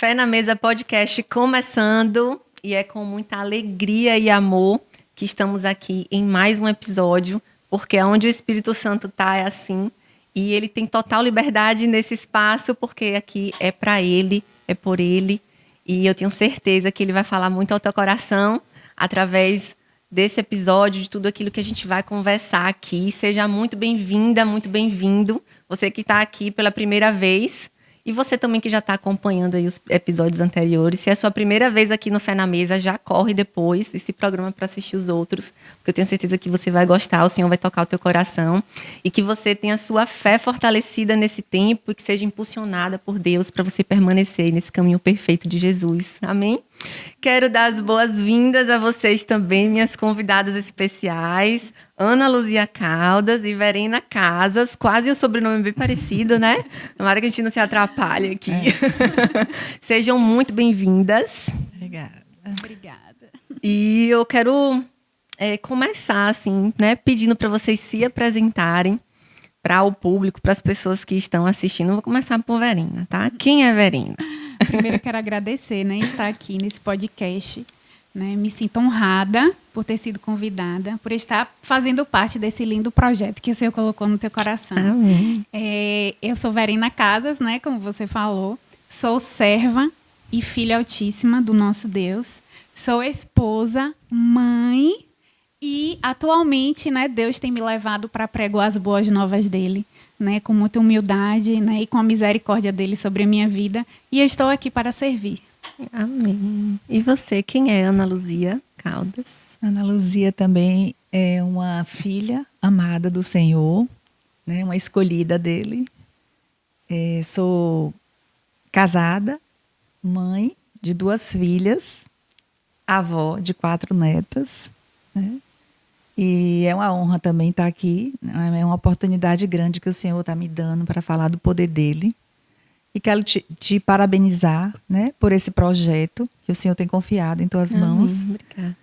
Fé na Mesa Podcast começando, e é com muita alegria e amor que estamos aqui em mais um episódio, porque onde o Espírito Santo está é assim, e ele tem total liberdade nesse espaço, porque aqui é para ele, é por ele, e eu tenho certeza que ele vai falar muito ao teu coração através desse episódio, de tudo aquilo que a gente vai conversar aqui. Seja muito bem-vinda, muito bem-vindo, você que está aqui pela primeira vez. E você também que já está acompanhando aí os episódios anteriores. Se é a sua primeira vez aqui no Fé na Mesa, já corre depois esse programa para assistir os outros, porque eu tenho certeza que você vai gostar, o Senhor vai tocar o teu coração e que você tenha a sua fé fortalecida nesse tempo e que seja impulsionada por Deus para você permanecer nesse caminho perfeito de Jesus. Amém? Quero dar as boas-vindas a vocês também, minhas convidadas especiais, Ana Luzia Caldas e Verena Casas, quase o sobrenome bem parecido, né? Tomara que a gente não se atrapalhe aqui. Sejam muito bem-vindas. Obrigada. E eu quero começar, assim, né, pedindo para vocês se apresentarem para o público, para as pessoas que estão assistindo. Eu vou começar por Verena, tá? Quem é Verena? Primeiro, eu quero agradecer, né, estar aqui nesse podcast. Né? Me sinto honrada por ter sido convidada, por estar fazendo parte desse lindo projeto que o Senhor colocou no teu coração. Amém. Eu sou Verena Casas, né, como você falou. Sou serva e filha altíssima do nosso Deus. Sou esposa, mãe e, atualmente, né, Deus tem me levado para pregoar as boas novas dele, né, com muita humildade, né, e com a misericórdia dele sobre a minha vida. E eu estou aqui para servir. Amém. E você, quem é Ana Luzia Caldas? Ana Luzia também é uma filha amada do Senhor, né, uma escolhida dele. Sou casada, mãe de 2 filhas, avó de 4 netas, né? E é uma honra também estar aqui. É uma oportunidade grande que o Senhor está me dando para falar do poder dele. E quero te parabenizar, né, por esse projeto que o Senhor tem confiado em tuas mãos. Obrigada.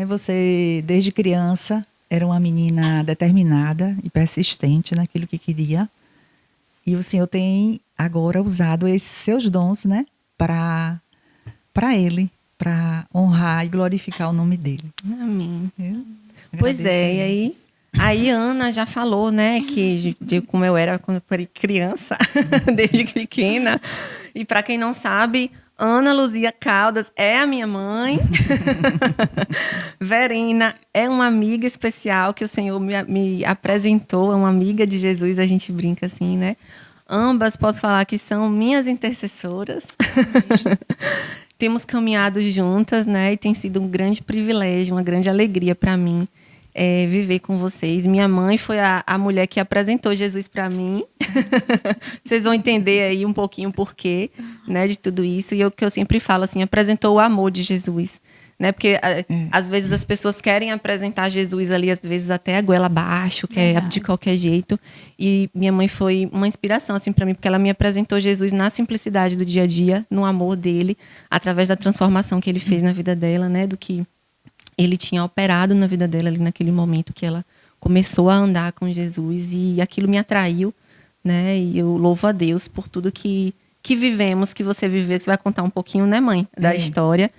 Você, desde criança, era uma menina determinada e persistente naquilo que queria. E o Senhor tem agora usado esses seus dons, né, para ele, para honrar e glorificar o nome dele. Amém. Pois é, e aí Ana já falou, né, que de como eu era quando eu era criança, desde pequena. E para quem não sabe, Ana Luzia Caldas é a minha mãe. Verena é uma amiga especial que o Senhor me apresentou, é uma amiga de Jesus, a gente brinca assim, né? Ambas, posso falar que são minhas intercessoras. Temos caminhado juntas, né? E tem sido um grande privilégio, uma grande alegria para mim viver com vocês. Minha mãe foi a mulher que apresentou Jesus para mim. Vocês vão entender aí um pouquinho o porquê, né, de tudo isso. E o que eu sempre falo, assim, apresentou o amor de Jesus. Né? Porque às vezes as pessoas querem apresentar Jesus ali, às vezes até a goela abaixo, que é de qualquer jeito. E minha mãe foi uma inspiração assim, para mim, porque ela me apresentou Jesus na simplicidade do dia a dia, no amor dele, através da transformação que ele fez na vida dela, né? Do que ele tinha operado na vida dela ali naquele momento que ela começou a andar com Jesus. E aquilo me atraiu, né? E eu louvo a Deus por tudo que vivemos, que você viveu. Você vai contar um pouquinho, né, mãe, da história.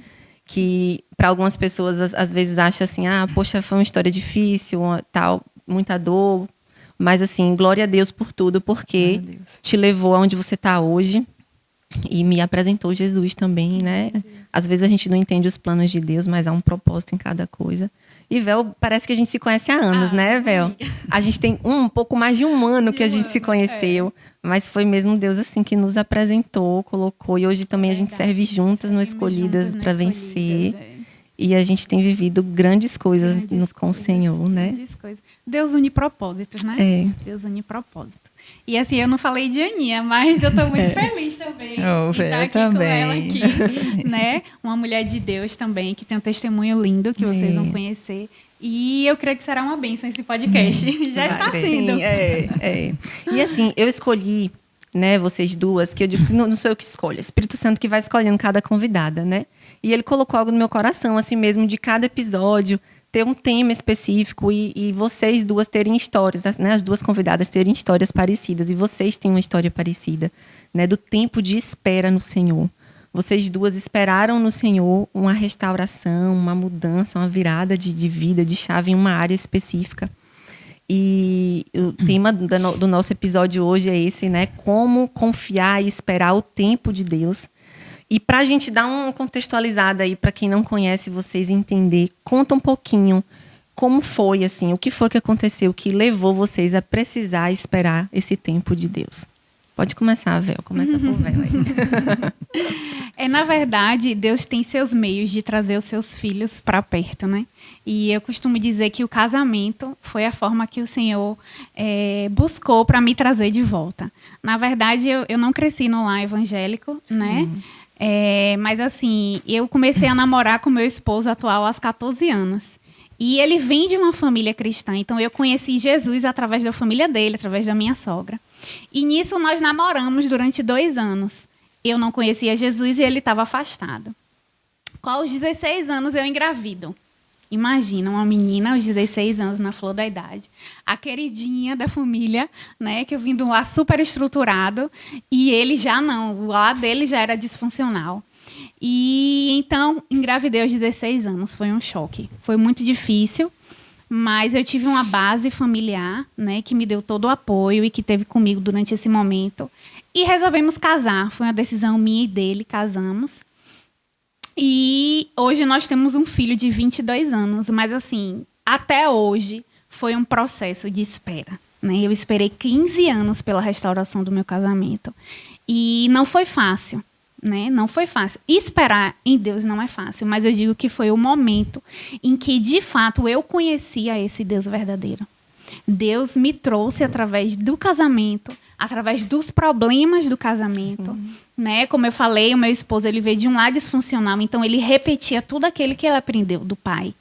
Que para algumas pessoas às vezes acha assim, poxa, foi uma história difícil, tal, muita dor, mas assim, glória a Deus por tudo, porque te levou aonde você está hoje e me apresentou Jesus também, né? Às vezes a gente não entende os planos de Deus, mas há um propósito em cada coisa. E Vel, parece que a gente se conhece há anos, né, Vel? A gente tem um pouco mais de um ano que a gente se conheceu. Mas foi mesmo Deus assim que nos apresentou, colocou. E hoje também a gente serve juntas no Escolhidas para Vencer. E a gente tem vivido grandes coisas com o Senhor, né? Grandes coisas. Deus une propósitos, né? Deus une propósito. E assim, eu não falei de Aninha, mas eu estou muito feliz também de estar aqui com ela aqui, né? Uma mulher de Deus também, que tem um testemunho lindo que vocês vão conhecer. E eu creio que será uma bênção esse podcast. Já está sendo. E assim, eu escolhi, né, vocês duas, que eu digo que não sou eu que escolho, é o Espírito Santo que vai escolhendo cada convidada, né? E ele colocou algo no meu coração, assim mesmo, de cada episódio ter um tema específico e vocês duas terem histórias, né? As duas convidadas terem histórias parecidas. E vocês têm uma história parecida, né? Do tempo de espera no Senhor. Vocês duas esperaram no Senhor uma restauração, uma mudança, uma virada de vida, de chave em uma área específica. E o tema do nosso episódio hoje é esse, né? Como confiar e esperar o tempo de Deus. E para a gente dar uma contextualizada aí, para quem não conhece vocês entender, conta um pouquinho como foi, assim, o que foi que aconteceu que levou vocês a precisar esperar esse tempo de Deus. Pode começar, Vel. Começa por Vel aí. Na verdade, Deus tem seus meios de trazer os seus filhos para perto, né? E eu costumo dizer que o casamento foi a forma que o Senhor buscou para me trazer de volta. Na verdade, eu não cresci no lar evangélico, né? Mas assim, eu comecei a namorar com meu esposo atual aos 14 anos. E ele vem de uma família cristã. Então, eu conheci Jesus através da família dele, através da minha sogra. E nisso, nós namoramos durante 2 anos. Eu não conhecia Jesus e ele estava afastado. Aos 16 anos, eu engravido. Imagina, uma menina aos 16 anos, na flor da idade. A queridinha da família, né? Que eu vim de um lar super estruturado. E ele já não. O lar dele já era disfuncional. E então, engravidei aos 16 anos. Foi um choque. Foi muito difícil, mas eu tive uma base familiar, né, que me deu todo o apoio e que teve comigo durante esse momento. E resolvemos casar. Foi uma decisão minha e dele, casamos. E hoje nós temos um filho de 22 anos. Mas assim, até hoje foi um processo de espera, né? Eu esperei 15 anos pela restauração do meu casamento. E não foi fácil. Né? Não foi fácil. Esperar em Deus não é fácil, mas eu digo que foi o momento em que, de fato, eu conhecia esse Deus verdadeiro. Deus me trouxe através do casamento, através dos problemas do casamento. Né? Como eu falei, o meu esposo ele veio de um lar disfuncional, então ele repetia tudo aquilo que ele aprendeu do pai.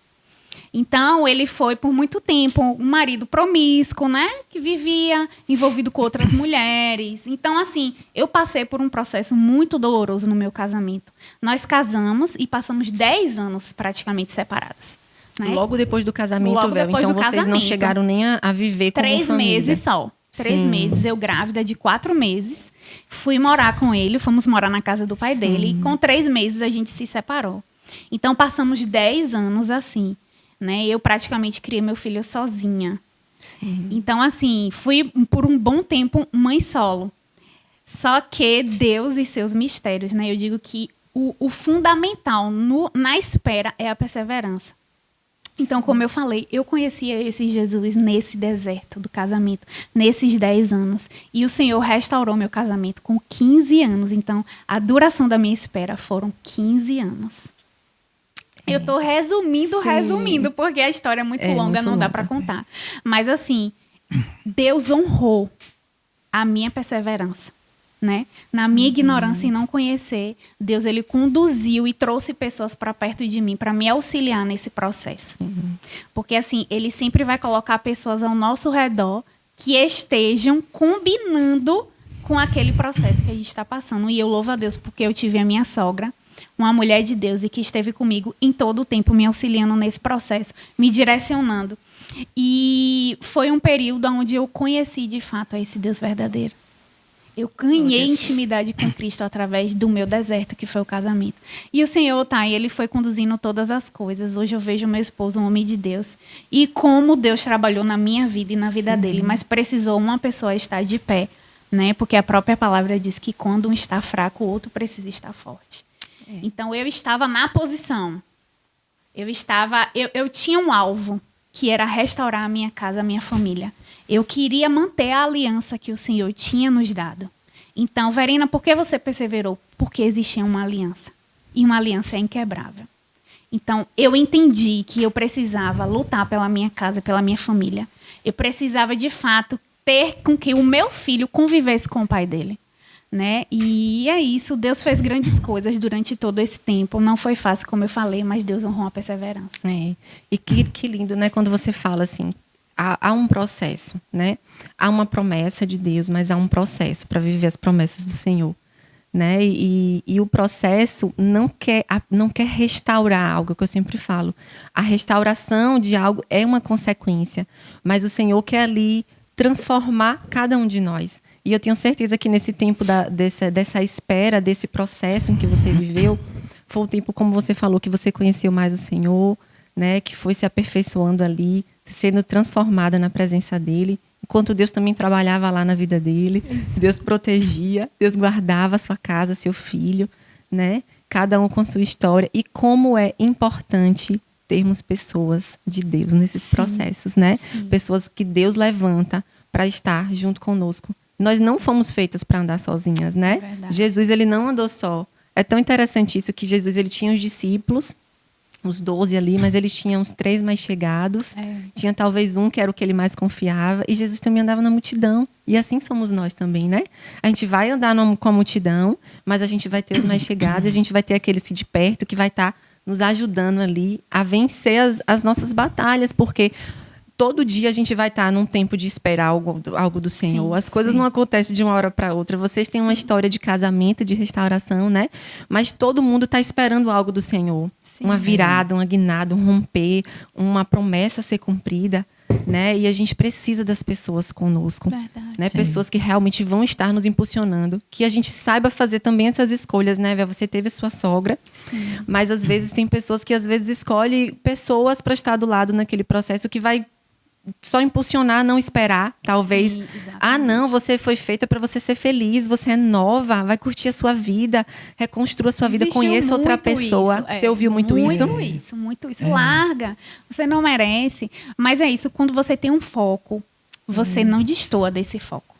Então, ele foi, por muito tempo, um marido promíscuo, né? Que vivia envolvido com outras mulheres. Então, assim, eu passei por um processo muito doloroso no meu casamento. Nós casamos e passamos 10 anos praticamente separados. Né? Logo depois do casamento, Vel. Então, vocês não chegaram nem a viver como 3 família. meses só. 3 meses. Eu grávida de 4 meses. Fui morar com ele. Fomos morar na casa do pai dele. E com 3 meses, a gente se separou. Então, passamos 10 anos assim. Né? Eu praticamente criei meu filho sozinha. Sim. Então, assim, fui por um bom tempo mãe solo. Só que Deus e seus mistérios, né? Eu digo que o fundamental na espera é a perseverança. Então, como eu falei, eu conhecia esse Jesus nesse deserto do casamento, nesses 10 anos. E o Senhor restaurou meu casamento com 15 anos. Então, a duração da minha espera foram 15 anos. Eu estou resumindo, porque a história é muito longa, não dá para contar. Mas, assim, Deus honrou a minha perseverança, né? Na minha ignorância em não conhecer, Deus, ele conduziu e trouxe pessoas para perto de mim, para me auxiliar nesse processo. Porque, assim, ele sempre vai colocar pessoas ao nosso redor que estejam combinando com aquele processo que a gente está passando. E eu louvo a Deus porque eu tive a minha sogra, uma mulher de Deus e que esteve comigo em todo o tempo, me auxiliando nesse processo, me direcionando. E foi um período onde eu conheci, de fato, esse Deus verdadeiro. Eu ganhei intimidade com Cristo através do meu deserto, que foi o casamento. E o Senhor, ele foi conduzindo todas as coisas. Hoje eu vejo meu esposo, um homem de Deus. E como Deus trabalhou na minha vida e na vida dele. Mas precisou uma pessoa estar de pé, né? Porque a própria palavra diz que quando um está fraco, o outro precisa estar forte. Então, eu estava na posição. Eu tinha um alvo, que era restaurar a minha casa, a minha família. Eu queria manter a aliança que o Senhor tinha nos dado. Então, Verena, por que você perseverou? Porque existia uma aliança. E uma aliança é inquebrável. Então, eu entendi que eu precisava lutar pela minha casa, pela minha família. Eu precisava, de fato, ter com que o meu filho convivesse com o pai dele. Né? E é isso, Deus fez grandes coisas durante todo esse tempo. Não foi fácil, como eu falei, mas Deus honrou a perseverança. E que lindo, né? Quando você fala assim, há um processo, né? Há uma promessa de Deus, mas há um processo para viver as promessas do Senhor, né? E o processo não quer restaurar algo, que eu sempre falo. A restauração de algo é uma consequência, mas o Senhor quer ali transformar cada um de nós. E eu tenho certeza que nesse tempo dessa espera, desse processo em que você viveu, foi o tempo, como você falou, que você conheceu mais o Senhor, né? Que foi se aperfeiçoando ali, sendo transformada na presença dele. Enquanto Deus também trabalhava lá na vida dele. Deus protegia, Deus guardava a sua casa, seu filho, né? Cada um com sua história. E como é importante termos pessoas de Deus nesses processos, né? Sim. Pessoas que Deus levanta para estar junto conosco. Nós não fomos feitas para andar sozinhas, né? Jesus, ele não andou só. É tão interessante isso que Jesus, ele tinha os discípulos, os 12 ali, mas ele tinha uns 3 mais chegados. Tinha talvez um que era o que ele mais confiava. E Jesus também andava na multidão. E assim somos nós também, né? A gente vai andar com a multidão, mas a gente vai ter os mais chegados. A gente vai ter aqueles de perto que vai estar nos ajudando ali a vencer as nossas batalhas. Porque todo dia a gente vai estar num tempo de esperar algo do Senhor. Sim, as coisas não acontecem de uma hora para outra. Vocês têm uma história de casamento, de restauração, né? Mas todo mundo está esperando algo do Senhor. Sim, uma virada, uma guinada, um romper, uma promessa a ser cumprida, né? E a gente precisa das pessoas conosco. Né? Pessoas que realmente vão estar nos impulsionando. Que a gente saiba fazer também essas escolhas, né? Você teve a sua sogra, mas às vezes tem pessoas que às vezes escolhem pessoas para estar do lado naquele processo que vai só impulsionar, não esperar, talvez. Sim, não, você foi feita para você ser feliz, você é nova, vai curtir a sua vida, reconstrua a sua vida, conheça outra pessoa. Você ouviu muito isso? Muito isso. Larga, você não merece. Mas é isso, quando você tem um foco, você não destoa desse foco.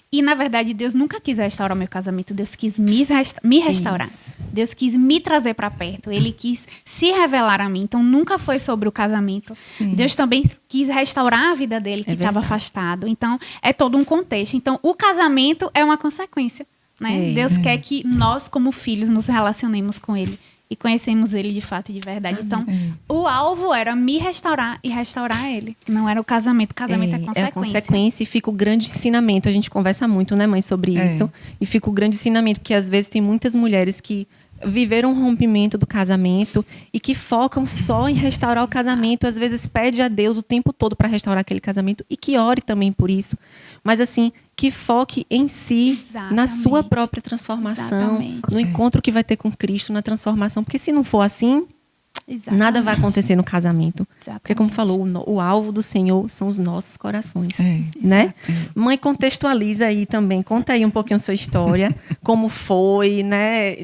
E, na verdade, Deus nunca quis restaurar o meu casamento. Deus quis me restaurar. Isso. Deus quis me trazer para perto. Ele quis se revelar a mim. Então, nunca foi sobre o casamento. Sim. Deus também quis restaurar a vida dele, que estava afastado. Então, é todo um contexto. Então, o casamento é uma consequência, né? Deus quer que nós, como filhos, nos relacionemos com ele. E conhecemos ele de fato e de verdade. Então, o alvo era me restaurar e restaurar ele. Não era o casamento. O casamento é consequência. É a consequência e fica o grande ensinamento. A gente conversa muito, né, mãe, sobre isso. E fica o grande ensinamento, porque às vezes tem muitas mulheres que viveram um rompimento do casamento e que focam só em restaurar o casamento. Às vezes pede a Deus o tempo todo para restaurar aquele casamento e que ore também por isso. Mas assim, que foque em si, na sua própria transformação, no encontro que vai ter com Cristo, na transformação. Porque se não for assim, nada vai acontecer no casamento. Porque como falou, o alvo do Senhor são os nossos corações. Né? Mãe, contextualiza aí também. Conta aí um pouquinho a sua história. Como foi, né?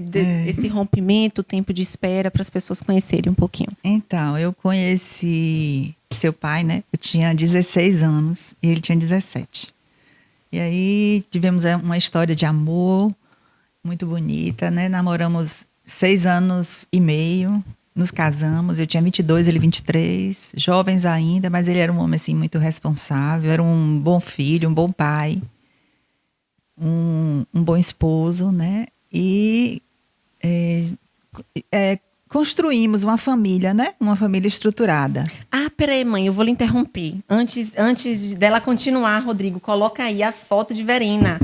Esse rompimento, tempo de espera, para as pessoas conhecerem um pouquinho. Então, eu conheci seu pai, né? Eu tinha 16 anos e ele tinha 17. E aí tivemos uma história de amor muito bonita, né? Namoramos 6 anos e meio, nos casamos. Eu tinha 22, ele 23, jovens ainda, mas ele era um homem assim muito responsável, era um bom filho, um bom pai, um bom esposo, né? E construímos uma família, né? Uma família estruturada. Peraí, mãe, eu vou lhe interromper. Antes dela continuar, Rodrigo, coloca aí a foto de Verena.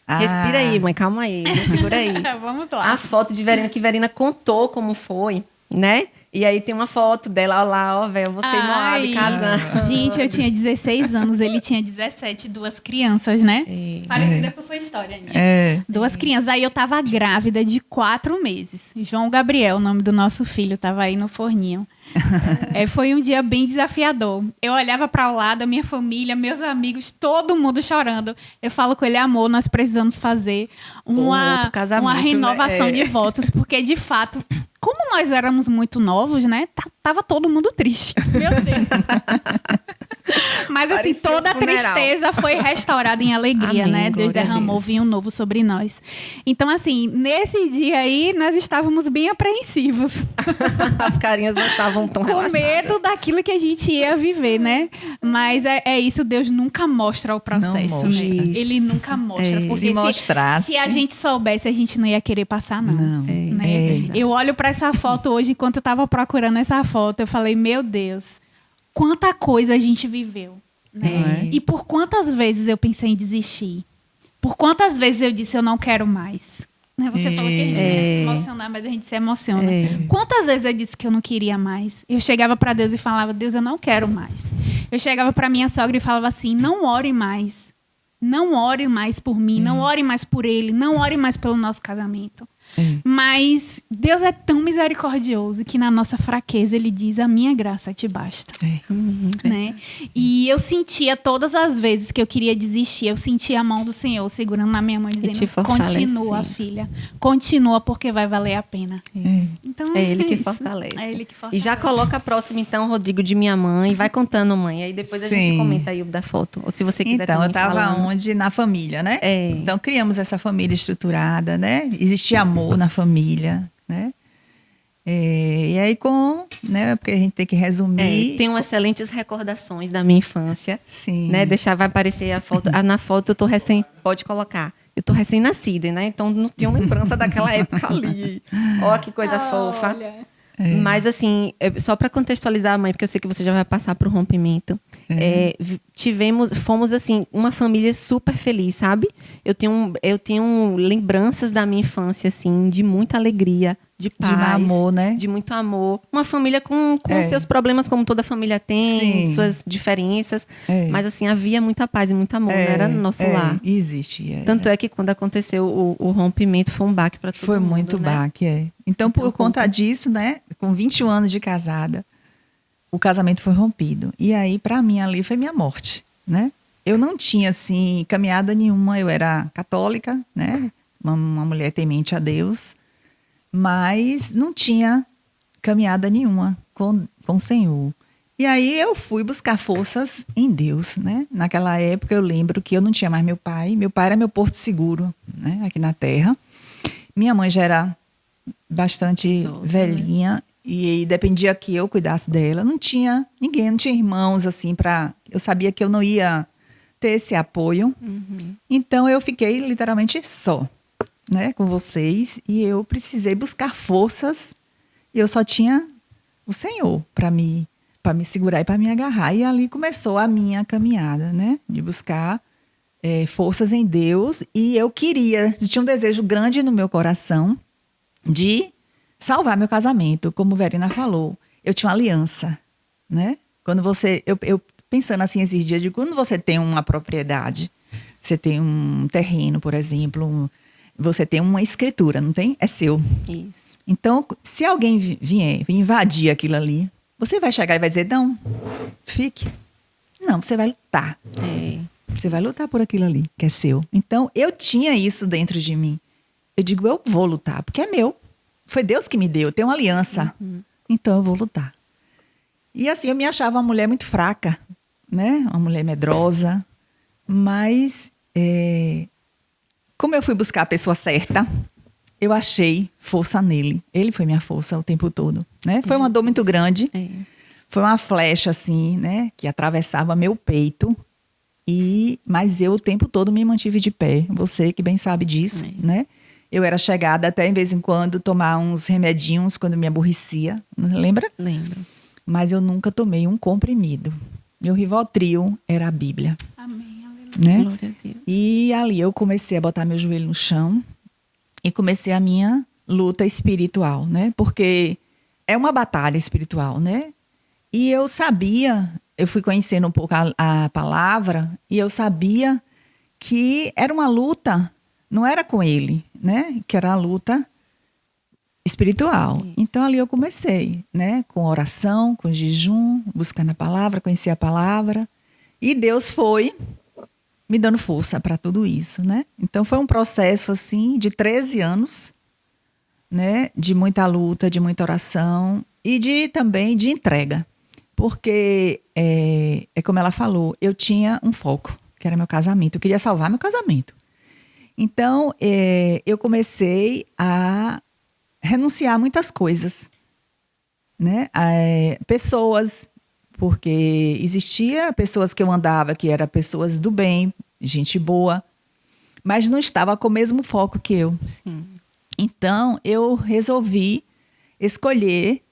Respira aí, mãe, calma aí, segura aí. Vamos lá. A foto de Verena, que Verena contou como foi, né? E aí tem uma foto dela lá, ó, velho, você e Moab casando. Gente, eu tinha 16 anos, ele tinha 17, 2 crianças, né? Parecida com a sua história, Aninha. 2 crianças. Aí eu tava grávida de 4 meses. João Gabriel, o nome do nosso filho, tava aí no forninho. Foi um dia bem desafiador. Eu olhava para o lado, a minha família, meus amigos, todo mundo chorando. Eu falo com ele, amor, nós precisamos fazer uma renovação de votos, porque de fato, como nós éramos muito novos, né? Tava todo mundo triste. Meu Deus. Mas assim, toda a tristeza foi restaurada em alegria, amém, né? Deus derramou vinho novo sobre nós. Então, assim, nesse dia aí, nós estávamos bem apreensivos. As carinhas não estavam tão relaxadas. Com medo daquilo que a gente ia viver, né? Mas é isso, Deus nunca mostra o processo. Não mostra. Né? Ele nunca mostra. Porque se mostrasse... se a gente soubesse, a gente não ia querer passar, não. Né? Eu olho para essa foto hoje, enquanto eu estava procurando essa foto, eu falei, meu Deus... quanta coisa a gente viveu, né? E por quantas vezes eu pensei em desistir? Por quantas vezes eu disse, eu não quero mais? Né? Você falou que a gente se emocionar, mas a gente se emociona. Quantas vezes eu disse que eu não queria mais? Eu chegava para Deus e falava, Deus, eu não quero mais. Eu chegava para minha sogra e falava assim, não ore mais. não ore mais por mim, não ore mais por ele, não ore mais pelo nosso casamento. Mas Deus é tão misericordioso que na nossa fraqueza ele diz: a minha graça te basta. Né? E eu sentia todas as vezes que eu queria desistir, eu sentia a mão do Senhor segurando na minha mão, dizendo: continua, filha, continua, porque vai valer a pena. Então, é Ele que isso. fortalece. É Ele que fortalece. E já coloca a próxima, então, Rodrigo, de minha mãe. Vai contando, mãe. Aí depois a gente comenta aí o da foto. Ou se você quiser então, eu estava falando. onde? Na família, né? Então, criamos essa família estruturada, né? Existia amor na família, né? E aí né? Porque a gente tem que resumir. Tenho excelentes recordações da minha infância. Sim. Né? Vai aparecer a foto. Na foto eu tô pode colocar. Eu tô recém-nascida, né? Então não tenho lembrança daquela época ali. Ó, que coisa fofa. Mas assim, só para contextualizar a mãe, porque eu sei que você já vai passar pro rompimento. Fomos assim, uma família super feliz, sabe? Eu tenho lembranças da minha infância, assim, de muita alegria, de paz. De amor, né? De muito amor. Uma família com seus problemas, como toda família tem, suas diferenças. Mas assim, havia muita paz e muito amor, não era no nosso lar. Existia. Tanto é que quando aconteceu o rompimento, foi um baque para todo mundo. Foi muito baque, Então, por conta disso, né? Com 21 anos de casada, o casamento foi rompido. E aí, para mim, ali foi minha morte, né? Eu não tinha, assim, caminhada nenhuma. Eu era católica, né? Uma mulher temente a Deus. Mas não tinha caminhada nenhuma com o Senhor. E aí eu fui buscar forças em Deus, né? Naquela época eu lembro que eu não tinha mais meu pai. Meu pai era meu porto seguro, né? Aqui na terra. Minha mãe já era bastante velhinha e dependia que eu cuidasse dela. Não tinha ninguém, não tinha irmãos assim para. Eu sabia que eu não ia ter esse apoio. Então eu fiquei literalmente só, né, com vocês, e eu precisei buscar forças. E eu só tinha o Senhor para me segurar e para me agarrar. E ali começou a minha caminhada, né, de buscar forças em Deus. E eu tinha um desejo grande no meu coração de salvar meu casamento, como Verena falou. Eu tinha uma aliança, né? Quando eu pensando assim esses dias, de quando você tem uma propriedade, você tem um terreno, por exemplo, você tem uma escritura, não tem? É seu. Isso. Então, se alguém vier invadir aquilo ali, você vai chegar e vai dizer: não, fique. Não, você vai lutar. Você vai lutar por aquilo ali, que é seu. Então, eu tinha isso dentro de mim. Eu digo: eu vou lutar, porque é meu. Foi Deus que me deu, eu tenho uma aliança. Então, eu vou lutar. E assim, eu me achava uma mulher muito fraca, né? Uma mulher medrosa. Mas, como eu fui buscar a pessoa certa, eu achei força nele. Ele foi minha força o tempo todo, né? Foi uma dor muito grande. Foi uma flecha, assim, né? Que atravessava meu peito. Mas eu o tempo todo me mantive de pé. Você que bem sabe disso, né? Eu era chegada até, em vez em quando, tomar uns remedinhos quando me aborrecia. Lembra? Lembro. Mas eu nunca tomei um comprimido. Meu Rivotril era a Bíblia. Amém, aleluia. Né? Glória a Deus. E ali eu comecei a botar meu joelho no chão e comecei a minha luta espiritual, né? Porque é uma batalha espiritual, né? E eu fui conhecendo um pouco a palavra, e eu sabia que era uma luta, não era com ele, né? Que era a luta espiritual. Então ali eu comecei, né? Com oração, com jejum, buscando a palavra, conhecer a palavra. E Deus foi me dando força para tudo isso, né? Então foi um processo assim de 13 anos, né? De muita luta, de muita oração e também de entrega. Porque, como ela falou, eu tinha um foco, que era meu casamento. Eu queria salvar meu casamento. Então, eu comecei a renunciar a muitas coisas, né? Pessoas, porque existia pessoas que eu andava, que eram pessoas do bem, gente boa, mas não estava com o mesmo foco que eu. Sim. Então, eu resolvi escolher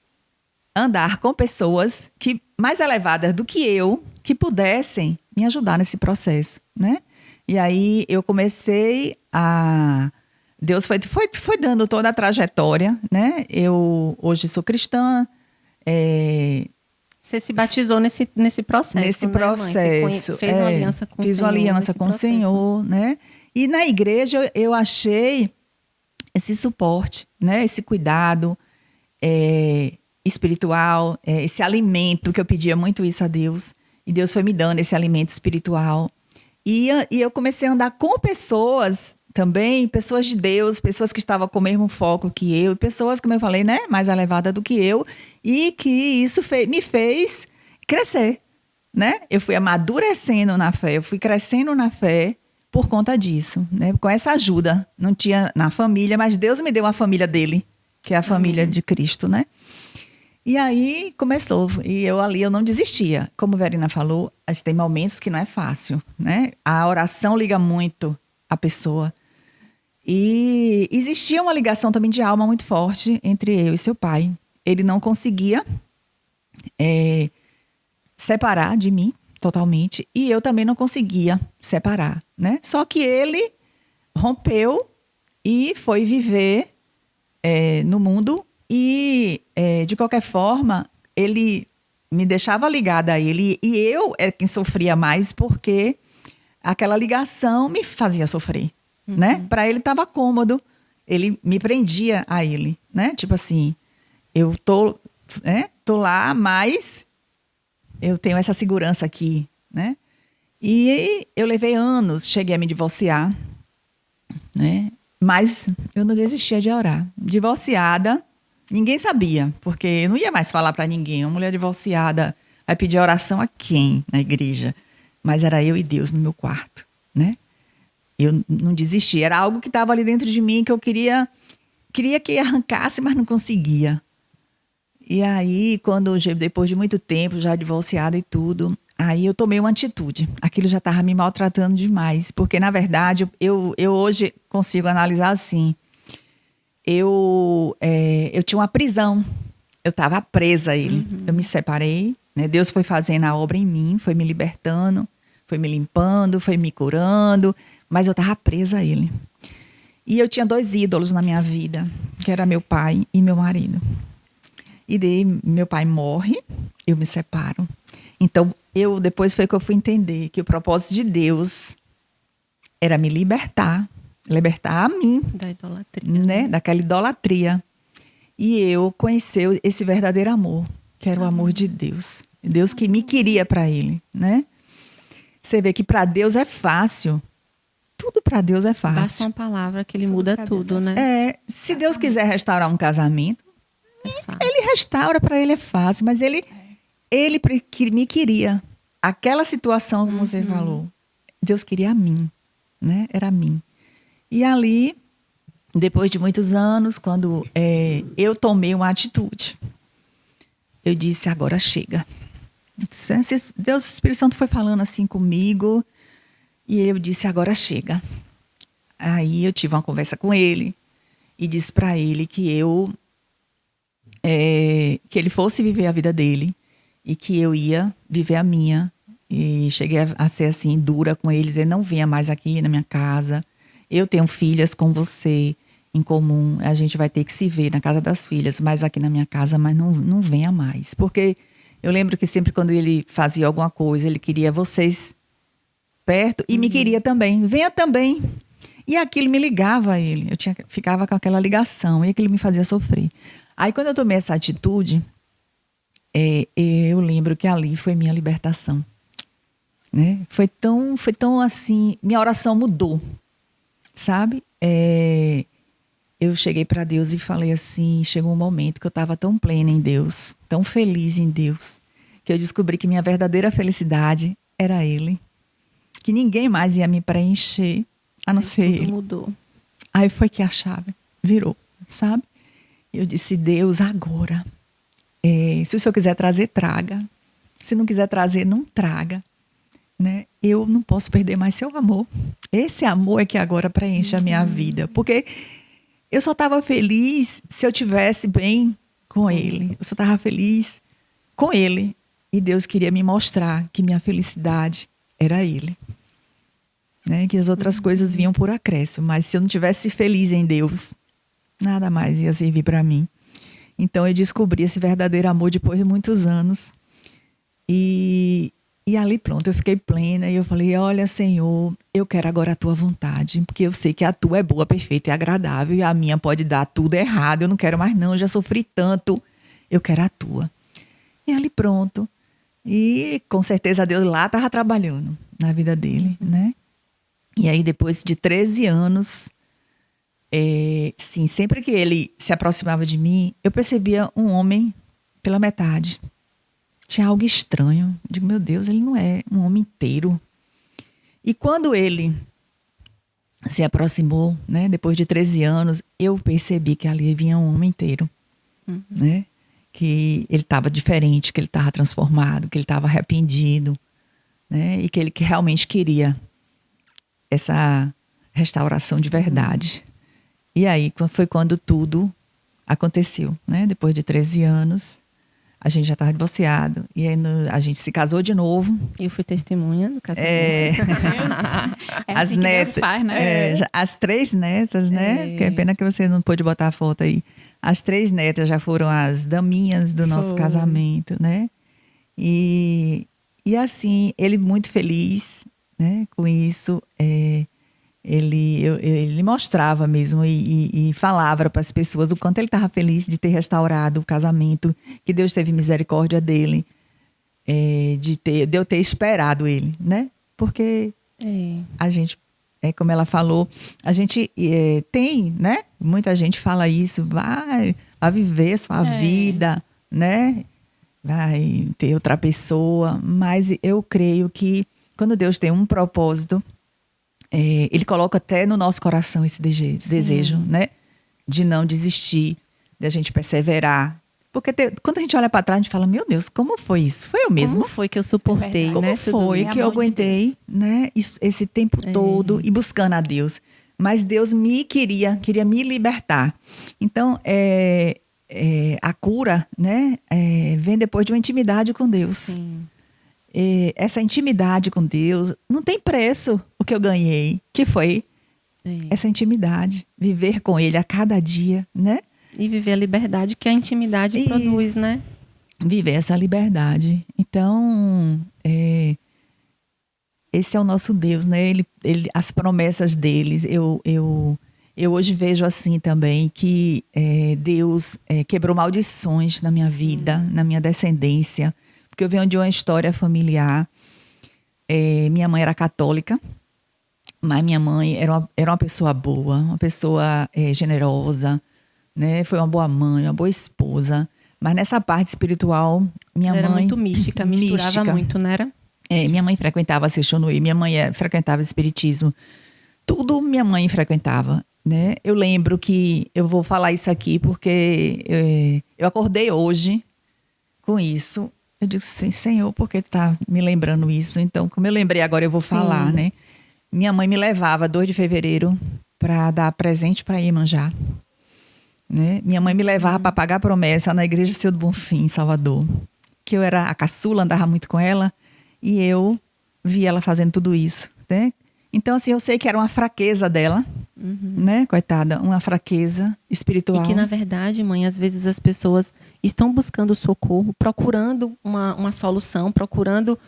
andar com pessoas mais elevadas do que eu, que pudessem me ajudar nesse processo, né? E aí eu comecei Deus foi dando toda a trajetória, né? Eu hoje sou cristã, Você se batizou nesse processo, Nesse né, mãe? processo. Você fez uma aliança com o Senhor. Fiz uma aliança com o Senhor, né? E na igreja eu achei esse suporte, né? Esse cuidado espiritual, esse alimento, que eu pedia muito isso a Deus. E Deus foi me dando esse alimento espiritual. E eu comecei a andar com pessoas também, pessoas de Deus, pessoas que estavam com o mesmo foco que eu, pessoas, como eu falei, né, mais elevada do que eu, e que isso me fez crescer, né? Eu fui amadurecendo na fé, eu fui crescendo na fé por conta disso, né? Com essa ajuda. Não tinha na família, mas Deus me deu uma família dele, que é a família de Cristo, né? E aí começou, e eu não desistia. Como a Verina falou, a gente tem momentos que não é fácil, né? A oração liga muito a pessoa. E existia uma ligação também de alma muito forte entre eu e seu pai. Ele não conseguia separar de mim totalmente, e eu também não conseguia separar, né? Só que ele rompeu e foi viver no mundo. E, de qualquer forma, ele me deixava ligada a ele. E eu era quem sofria mais, porque aquela ligação me fazia sofrer, né? Para ele estava cômodo. Ele me prendia a ele, né? Tipo assim, eu tô lá, mas eu tenho essa segurança aqui, né? E eu levei anos, cheguei a me divorciar, né? Mas eu não desistia de orar. Divorciada, ninguém sabia, porque eu não ia mais falar para ninguém. Uma mulher divorciada vai pedir oração a quem na igreja? Mas era eu e Deus no meu quarto, né? Eu não desisti. Era algo que estava ali dentro de mim, que eu queria que arrancasse, mas não conseguia. E aí, depois de muito tempo, já divorciada e tudo, aí eu tomei uma atitude. Aquilo já estava me maltratando demais. Porque, na verdade, eu hoje consigo analisar assim. Eu tinha uma prisão. Eu estava presa a ele. Eu me separei, né? Deus foi fazendo a obra em mim, foi me libertando, foi me limpando, foi me curando, mas eu estava presa a ele. E eu tinha 2 ídolos na minha vida, que era meu pai e meu marido. E daí meu pai morre, eu me separo. Então, depois foi que eu fui entender que o propósito de Deus era me libertar a mim. Da idolatria. Né? Daquela idolatria. E eu conheci esse verdadeiro amor, que era o amor de Deus. Deus que me queria para ele, né? Você vê que para Deus é fácil. Tudo para Deus é fácil. Basta uma palavra que ele muda tudo, né? Se Deus quiser restaurar um casamento, ele restaura, para ele é fácil. Mas ele me queria. Aquela situação, como você falou, Deus queria a mim, né? Era a mim. E ali, depois de muitos anos, quando eu tomei uma atitude, eu disse, agora chega. Deus, o Espírito Santo foi falando assim comigo, e eu disse, agora chega. Aí eu tive uma conversa com ele, e disse para ele que que ele fosse viver a vida dele, e que eu ia viver a minha. E cheguei a ser assim, dura com ele, dizer, não venha mais aqui na minha casa. Eu tenho filhas com você em comum, a gente vai ter que se ver na casa das filhas, mas aqui na minha casa, mas não venha mais. Porque eu lembro que sempre quando ele fazia alguma coisa, ele queria vocês perto e me queria também. Venha também. E aquilo me ligava a ele. Ficava com aquela ligação e aquilo me fazia sofrer. Aí quando eu tomei essa atitude, eu lembro que ali foi minha libertação. Né? Foi tão assim, minha oração mudou. Sabe? Eu cheguei para Deus e falei assim, chegou um momento que eu estava tão plena em Deus, tão feliz em Deus, que eu descobri que minha verdadeira felicidade era Ele. Que ninguém mais ia me preencher, a não ser Ele. Mudou. Aí foi que a chave virou, sabe? Eu disse, Deus, agora. Se o Senhor quiser trazer, traga. Se não quiser trazer, não traga. Né? Eu não posso perder mais seu amor. Esse amor é que agora preenche a minha vida. Porque eu só estava feliz se eu estivesse bem com Ele. Eu só estava feliz com Ele. E Deus queria me mostrar que minha felicidade era Ele. Né? Que as outras coisas vinham por acréscimo. Mas se eu não estivesse feliz em Deus, nada mais ia servir para mim. Então eu descobri esse verdadeiro amor depois de muitos anos. E ali pronto, eu fiquei plena e eu falei, olha, Senhor, eu quero agora a tua vontade, porque eu sei que a tua é boa, perfeita e agradável e a minha pode dar tudo errado, eu não quero mais não, eu já sofri tanto, eu quero a tua. E ali pronto. E com certeza Deus lá estava trabalhando na vida dele, né? E aí depois de 13 anos, sim, sempre que ele se aproximava de mim, eu percebia um homem pela metade. Tinha algo estranho. Eu digo, meu Deus, ele não é um homem inteiro. E quando ele se aproximou, né, depois de 13 anos, eu percebi que ali vinha um homem inteiro, né? Que ele estava diferente, que ele estava transformado, que ele estava arrependido, né? E que ele realmente queria essa restauração de verdade. E aí foi quando tudo aconteceu, né? Depois de 13 anos, a gente já estava divorciado. E aí a gente se casou de novo. Eu fui testemunha do casamento. As assim que netas, Deus faz, né? as 3 netas, né? Que é pena que você não pôde botar a foto aí. As 3 netas já foram as daminhas do nosso casamento, né? E assim, ele muito feliz, né? Com isso, ele mostrava mesmo e falava para as pessoas o quanto ele estava feliz de ter restaurado o casamento, que Deus teve misericórdia dele, de eu ter esperado ele, né? Porque a gente, como ela falou, a gente tem, né? Muita gente fala isso, vai viver a sua vida, né? Vai ter outra pessoa, mas eu creio que quando Deus tem um propósito, ele coloca até no nosso coração esse desejo, né? De não desistir, de a gente perseverar. Porque quando a gente olha para trás, a gente fala, meu Deus, como foi isso? Foi eu mesmo? Como foi que eu suportei, Como né? foi que eu aguentei, né? Esse tempo todo e buscando a Deus. Mas Deus queria me libertar. Então, a cura, né? Vem depois de uma intimidade com Deus. Sim. Essa intimidade com Deus não tem preço o que eu ganhei, que foi essa intimidade, viver com Ele a cada dia, né? E viver a liberdade que a intimidade produz, né? Viver essa liberdade. Então, esse é o nosso Deus, né? As promessas deles, eu hoje vejo assim também que Deus quebrou maldições na minha vida, na minha descendência. Porque eu venho de uma história familiar. Minha mãe era católica, mas minha mãe era uma pessoa boa, uma pessoa generosa, né? Foi uma boa mãe, uma boa esposa. Mas nessa parte espiritual, minha mãe... Era muito mística, misturava muito, não era? Minha mãe frequentava a Seixonuí, minha mãe frequentava espiritismo. Tudo minha mãe frequentava, né? Eu lembro que... Eu vou falar isso aqui porque eu acordei hoje com isso. Eu digo assim, Senhor, por que tu tá me lembrando isso? Então, como eu lembrei agora, eu vou falar, né? Minha mãe me levava 2 de fevereiro para dar presente para Iemanjá, né? Minha mãe me levava para pagar promessa na igreja Senhor do Bonfim, em Salvador. Que eu era a caçula, andava muito com ela. E eu via ela fazendo tudo isso, né? Então, assim, eu sei que era uma fraqueza dela, né? Coitada, uma fraqueza espiritual. E que, na verdade, mãe, às vezes as pessoas estão buscando socorro, procurando uma solução, procurando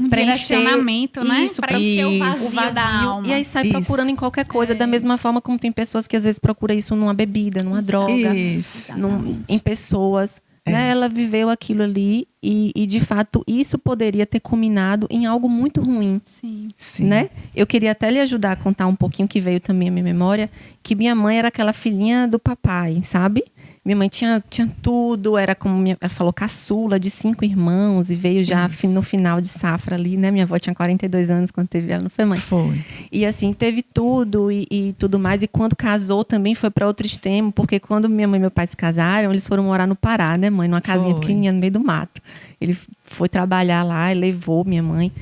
direcionamento, né? Para encher o vazio da alma. E aí sai procurando em qualquer coisa, da mesma forma como tem pessoas que às vezes procuram isso numa bebida, numa droga, em pessoas. Né? Ela viveu aquilo ali e, de fato, isso poderia ter culminado em algo muito ruim. Sim. Né? Eu queria até lhe ajudar a contar um pouquinho, que veio também à minha memória, que minha mãe era aquela filhinha do papai, sabe? Minha mãe tinha tudo, era como ela falou, caçula de 5 irmãos, e veio já no final de safra ali, né? Minha avó tinha 42 anos quando teve ela, não foi, mãe? Foi. E assim, teve tudo e tudo mais. E quando casou também foi para outro extremo, porque quando minha mãe e meu pai se casaram, eles foram morar no Pará, né, mãe? Numa casinha pequenininha no meio do mato. Ele foi trabalhar lá e levou minha mãe.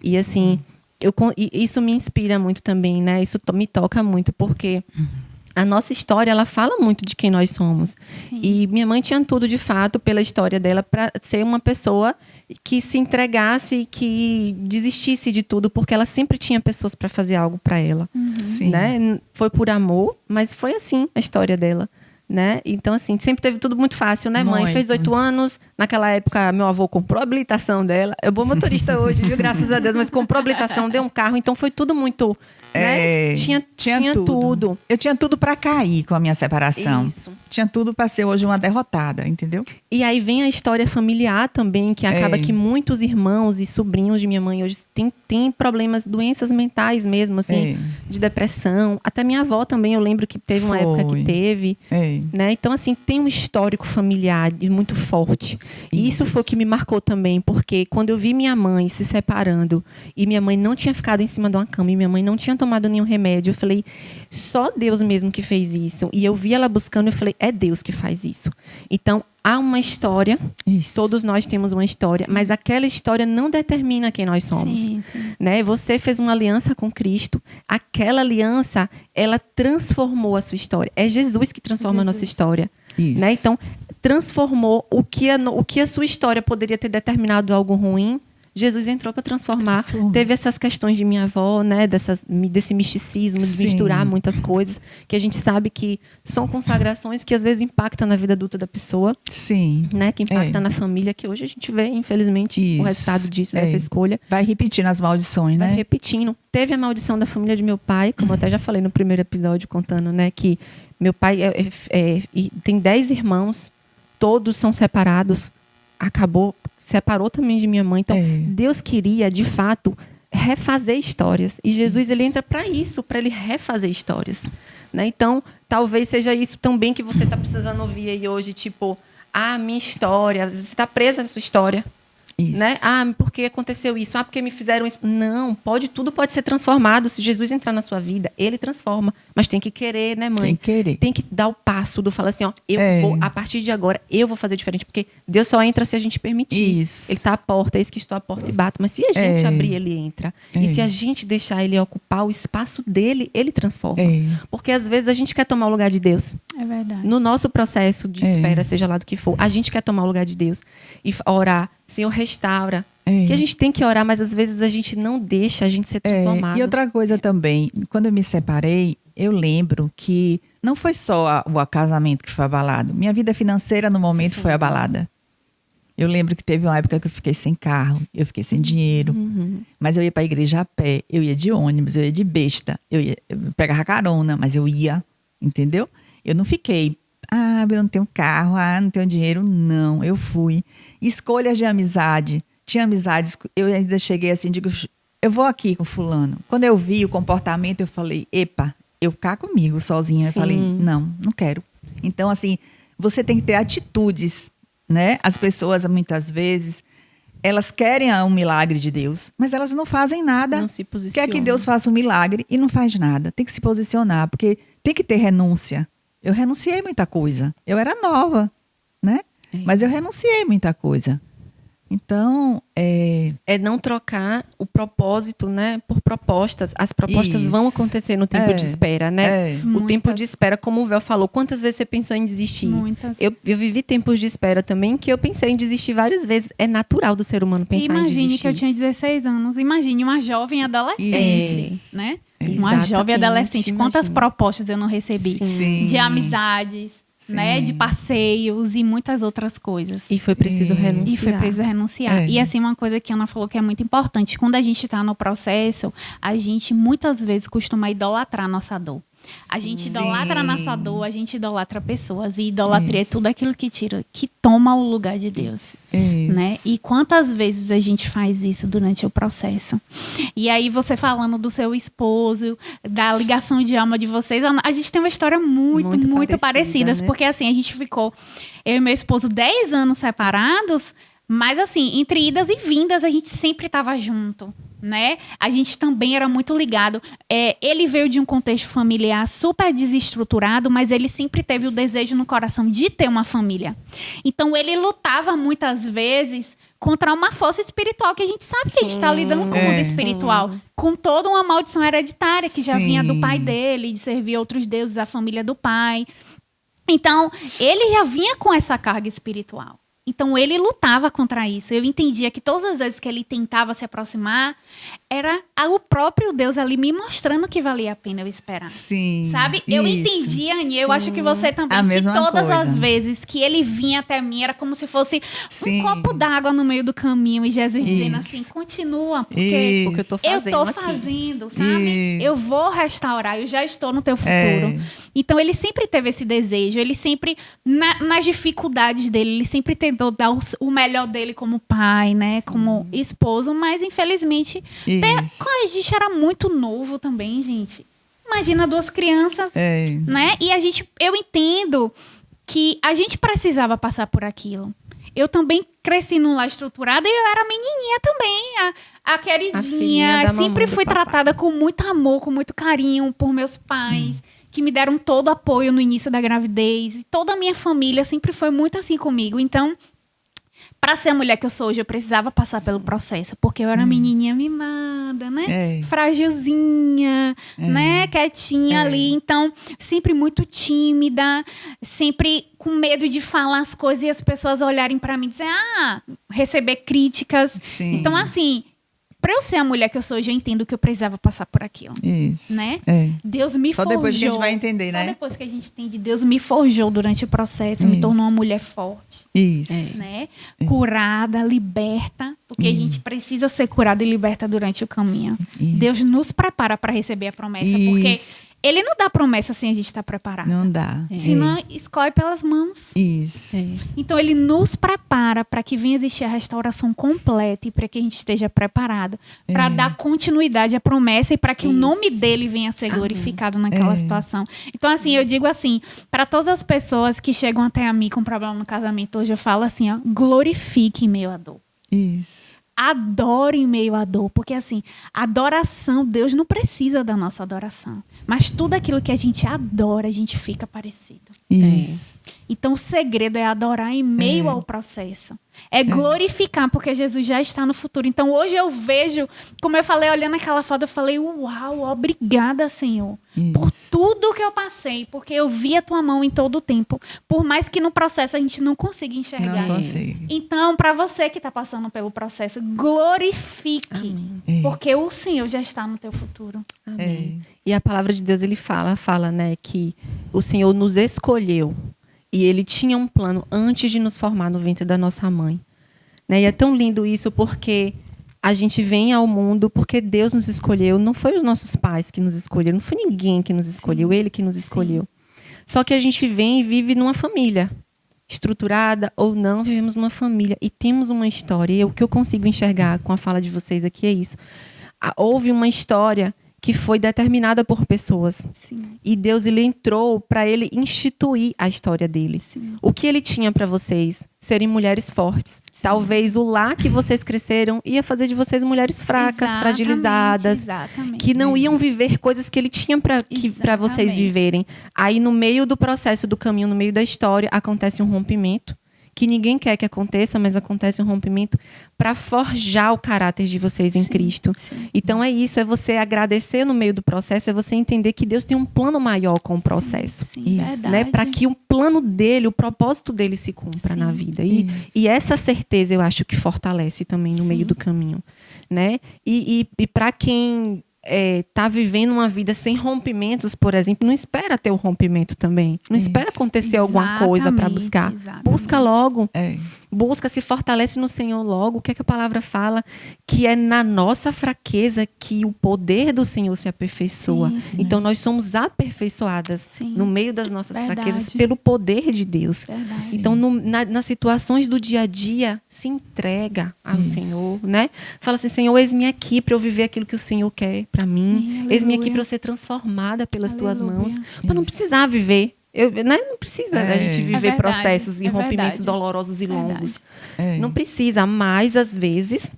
E assim, isso me inspira muito também, né? Isso me toca muito, porque a nossa história, ela fala muito de quem nós somos. Sim. E minha mãe tinha tudo, de fato, pela história dela, para ser uma pessoa que se entregasse, que desistisse de tudo, porque ela sempre tinha pessoas para fazer algo para ela. Sim. Né? Foi por amor, mas foi assim a história dela. né? Então, assim, sempre teve tudo muito fácil, né, mãe? Muito. Fez 8 anos, naquela época meu avô comprou a habilitação dela. Eu sou motorista hoje, viu? Graças a Deus, mas comprou a habilitação, deu um carro, então foi tudo muito, né? Tinha tudo. Eu tinha tudo para cair com a minha separação. Isso. Tinha tudo para ser hoje uma derrotada, entendeu? E aí vem a história familiar também, que acaba que muitos irmãos e sobrinhos de minha mãe hoje têm problemas, doenças mentais mesmo, assim, de depressão. Até minha avó também, eu lembro que teve uma época que teve, né? Então, assim, tem um histórico familiar muito forte. E isso foi o que me marcou também, porque quando eu vi minha mãe se separando e minha mãe não tinha ficado em cima de uma cama e minha mãe não tinha tomado nenhum remédio, eu falei, só Deus mesmo que fez isso. E eu vi ela buscando e eu falei, é Deus que faz isso. Então, há uma história, todos nós temos uma história, mas aquela história não determina quem nós somos. Sim. Né? Você fez uma aliança com Cristo, aquela aliança, ela transformou a sua história. É Jesus que transforma a nossa história. Né? Então, transformou o que a sua história poderia ter determinado algo ruim, Jesus entrou para transformar. Teve essas questões de minha avó, né? Desse misticismo, de misturar muitas coisas, que a gente sabe que são consagrações que às vezes impactam na vida adulta da pessoa. Sim. Né? Que impacta na família, que hoje a gente vê, infelizmente, o resultado disso, dessa escolha. Vai repetindo as maldições, né? Vai repetindo. Teve a maldição da família de meu pai, como eu até já falei no primeiro episódio, contando, né? Que meu pai tem 10 irmãos, todos são separados. Separou também de minha mãe. Então, Deus queria, de fato, refazer histórias. E Jesus, ele entra para isso, para ele refazer histórias. Né? Então, talvez seja isso também que você está precisando ouvir aí hoje, tipo, minha história. Você está presa na sua história. Isso. Né? Por que aconteceu isso? Porque me fizeram isso. Não, tudo pode ser transformado. Se Jesus entrar na sua vida, ele transforma. Mas tem que querer, né, mãe? Tem que querer. Tem que dar o passo do falar assim, eu vou, a partir de agora, eu vou fazer diferente. Porque Deus só entra se a gente permitir. Isso. Ele está à porta, eis que estou à porta e bato. Mas se a gente abrir, ele entra. E se a gente deixar ele ocupar o espaço dele, ele transforma. Porque às vezes a gente quer tomar o lugar de Deus. É verdade. No nosso processo de espera, seja lá do que for, a gente quer tomar o lugar de Deus. E orar, Senhor, restaura. Que a gente tem que orar, mas às vezes a gente não deixa a gente ser transformado. E outra coisa também, quando eu me separei, eu lembro que não foi só o casamento que foi abalado. Minha vida financeira, no momento, foi abalada. Eu lembro que teve uma época que eu fiquei sem carro, eu fiquei sem dinheiro. Mas eu ia para a igreja a pé, eu ia de ônibus, eu ia de besta. Eu pegava carona, mas eu ia, entendeu? Eu não fiquei, eu não tenho carro, não tenho dinheiro. Não, eu fui. Escolhas de amizade. Tinha amizades, eu ainda cheguei assim, digo, eu vou aqui com fulano. Quando eu vi o comportamento, eu falei, eu cá comigo sozinha. Sim. Eu falei, não quero. Então, assim, você tem que ter atitudes, né? As pessoas, muitas vezes, elas querem um milagre de Deus, mas elas não fazem nada. Não se posicionam. Quer que Deus faça um milagre e não faz nada. Tem que se posicionar, porque tem que ter renúncia. Eu renunciei muita coisa. Eu era nova, né? Mas eu renunciei muita coisa. Então, é não trocar o propósito, né, por propostas. As propostas vão acontecer no tempo de espera, né? O tempo de espera, como o Vel falou, quantas vezes você pensou em desistir? Muitas. Eu vivi tempos de espera também que eu pensei em desistir várias vezes. É natural do ser humano pensar em desistir. Imagine que eu tinha 16 anos. Imagine uma jovem adolescente, né? Uma jovem adolescente. Quantas propostas eu não recebi? Sim. De amizades. Né, de passeios e muitas outras coisas. E foi preciso renunciar. E assim, uma coisa que a Ana falou que é muito importante. Quando a gente está no processo, a gente muitas vezes costuma idolatrar a nossa dor. A gente idolatra a nossa dor, a gente idolatra pessoas. E idolatria é tudo aquilo que toma o lugar de Deus. Né? E quantas vezes a gente faz isso durante o processo? E aí, você falando do seu esposo, da ligação de alma de vocês, a gente tem uma história muito parecidas. Né? Porque assim, a gente ficou, eu e meu esposo, 10 anos separados. Mas assim, entre idas e vindas, a gente sempre estava junto, né? A gente também era muito ligado. Ele veio de um contexto familiar super desestruturado, mas ele sempre teve o desejo no coração de ter uma família. Então, ele lutava muitas vezes contra uma força espiritual, que a gente sabe que a gente está lidando com o mundo espiritual. Com toda uma maldição hereditária que já vinha do pai dele, de servir outros deuses, a família do pai. Então, ele já vinha com essa carga espiritual. Então ele lutava contra isso. Eu entendia que todas as vezes que ele tentava se aproximar, era o próprio Deus ali me mostrando que valia a pena eu esperar. Sim. Sabe? Eu isso. entendi, Aninha, eu acho que você também, A que mesma todas coisa. as vezes que ele vinha até mim, era como se fosse Sim. um copo d'água no meio do caminho, e Jesus dizendo Isso. assim, continua, porque Isso. Porque eu tô eu fazendo tô aqui. fazendo, sabe? Isso. Eu vou restaurar, eu já estou no teu futuro. É. Então ele sempre teve esse desejo, ele sempre, nas dificuldades dele, ele sempre tentou dar o melhor dele como pai, né? Como esposo, mas infelizmente Isso. a gente era muito novo também, gente. Imagina 2 crianças, É. né? E eu entendo que a gente precisava passar por aquilo. Eu também cresci num lar estruturado e eu era menininha também, a queridinha. filhinha da mamãe Sempre do fui papai. tratada com muito amor, com muito carinho por meus pais, que me deram todo apoio no início da gravidez. E toda a minha família sempre foi muito assim comigo. Então, para ser a mulher que eu sou hoje, eu precisava passar pelo processo, porque eu era menininha mimada, né? É. Fragilzinha, né? Quietinha ali. Então, sempre muito tímida, sempre com medo de falar as coisas e as pessoas olharem para mim e dizer, receber críticas. Sim. Então, assim, para eu ser a mulher que eu sou hoje, eu entendo que eu precisava passar por aquilo. Isso. Né? É. Deus me Só forjou. depois que a gente vai entender, Só né? depois que a gente entende. Deus me forjou durante o processo, me Isso. tornou uma mulher forte, Isso. né? Curada, liberta, porque a gente precisa ser curada e liberta durante o caminho. Isso. Deus nos prepara para receber a promessa, porque Isso. Ele não dá promessa sem a gente estar preparado. Não dá. Senão, escolhe pelas mãos. Isso. Então, ele nos prepara para que venha existir a restauração completa e para que a gente esteja preparado para dar continuidade à promessa e para que o nome dele venha a ser glorificado naquela situação. Então, assim, eu digo assim, para todas as pessoas que chegam até a mim com problema no casamento, hoje eu falo assim, ó, glorifique em meio à dor. Isso. Adore em meio à dor, porque assim, adoração, Deus não precisa da nossa adoração, mas tudo aquilo que a gente adora, a gente fica parecido. Isso. Então o segredo é adorar em meio ao processo. É glorificar, porque Jesus já está no futuro. Então hoje eu vejo, como eu falei, olhando aquela foto, eu falei, uau, obrigada, Senhor, por tudo que eu passei, porque eu vi a tua mão em todo o tempo. Por mais que no processo a gente não consiga enxergar. Não consigo. Então, para você que está passando pelo processo, glorifique, porque o Senhor já está no teu futuro. Amém. E a palavra de Deus, ele fala, né, que o Senhor nos escolheu e ele tinha um plano antes de nos formar no ventre da nossa mãe. Né? E é tão lindo isso porque a gente vem ao mundo porque Deus nos escolheu. Não foi os nossos pais que nos escolheram, não foi ninguém que nos escolheu, Ele que nos escolheu. Só que a gente vem e vive numa família. Estruturada ou não, vivemos numa família e temos uma história. E o que eu consigo enxergar com a fala de vocês aqui é isso. Houve uma história que foi determinada por pessoas. Sim. E Deus, ele entrou para ele instituir a história dele. Sim. O que ele tinha para vocês? Serem mulheres fortes. Talvez o lá que vocês cresceram ia fazer de vocês mulheres fracas, Exatamente, fragilizadas, exatamente. que não iam viver coisas que ele tinha para vocês Exatamente. viverem. Aí, no meio do processo do caminho, no meio da história, acontece um rompimento. Que ninguém quer que aconteça, mas acontece um rompimento para forjar o caráter de vocês em Cristo. Sim. Então é isso, é você agradecer no meio do processo, é você entender que Deus tem um plano maior com o processo. Sim, verdade. Né? Para que o plano dele, o propósito dele se cumpra na vida. E essa certeza eu acho que fortalece também no meio do caminho. Né? E para quem tá vivendo uma vida sem rompimentos, por exemplo, não espera ter o rompimento também. Não espera acontecer alguma coisa para buscar. Exatamente. Busca logo. É. Busca, se fortalece no Senhor logo. O que é que a palavra fala? Que é na nossa fraqueza que o poder do Senhor se aperfeiçoa. Sim. Então, nós somos aperfeiçoadas Sim. no meio das nossas Verdade. fraquezas pelo poder de Deus. Verdade. Então, nas situações do dia a dia, se entrega ao Senhor, né? Fala assim, Senhor, eis-me aqui para eu viver aquilo que o Senhor quer para mim. Sim, Eis-me aqui aleluia. para eu ser transformada pelas tuas Aleluia. mãos. Para não precisar viver. Não precisa a gente viver verdade, processos e é rompimentos verdade. dolorosos e longos. É. Não precisa, mas às vezes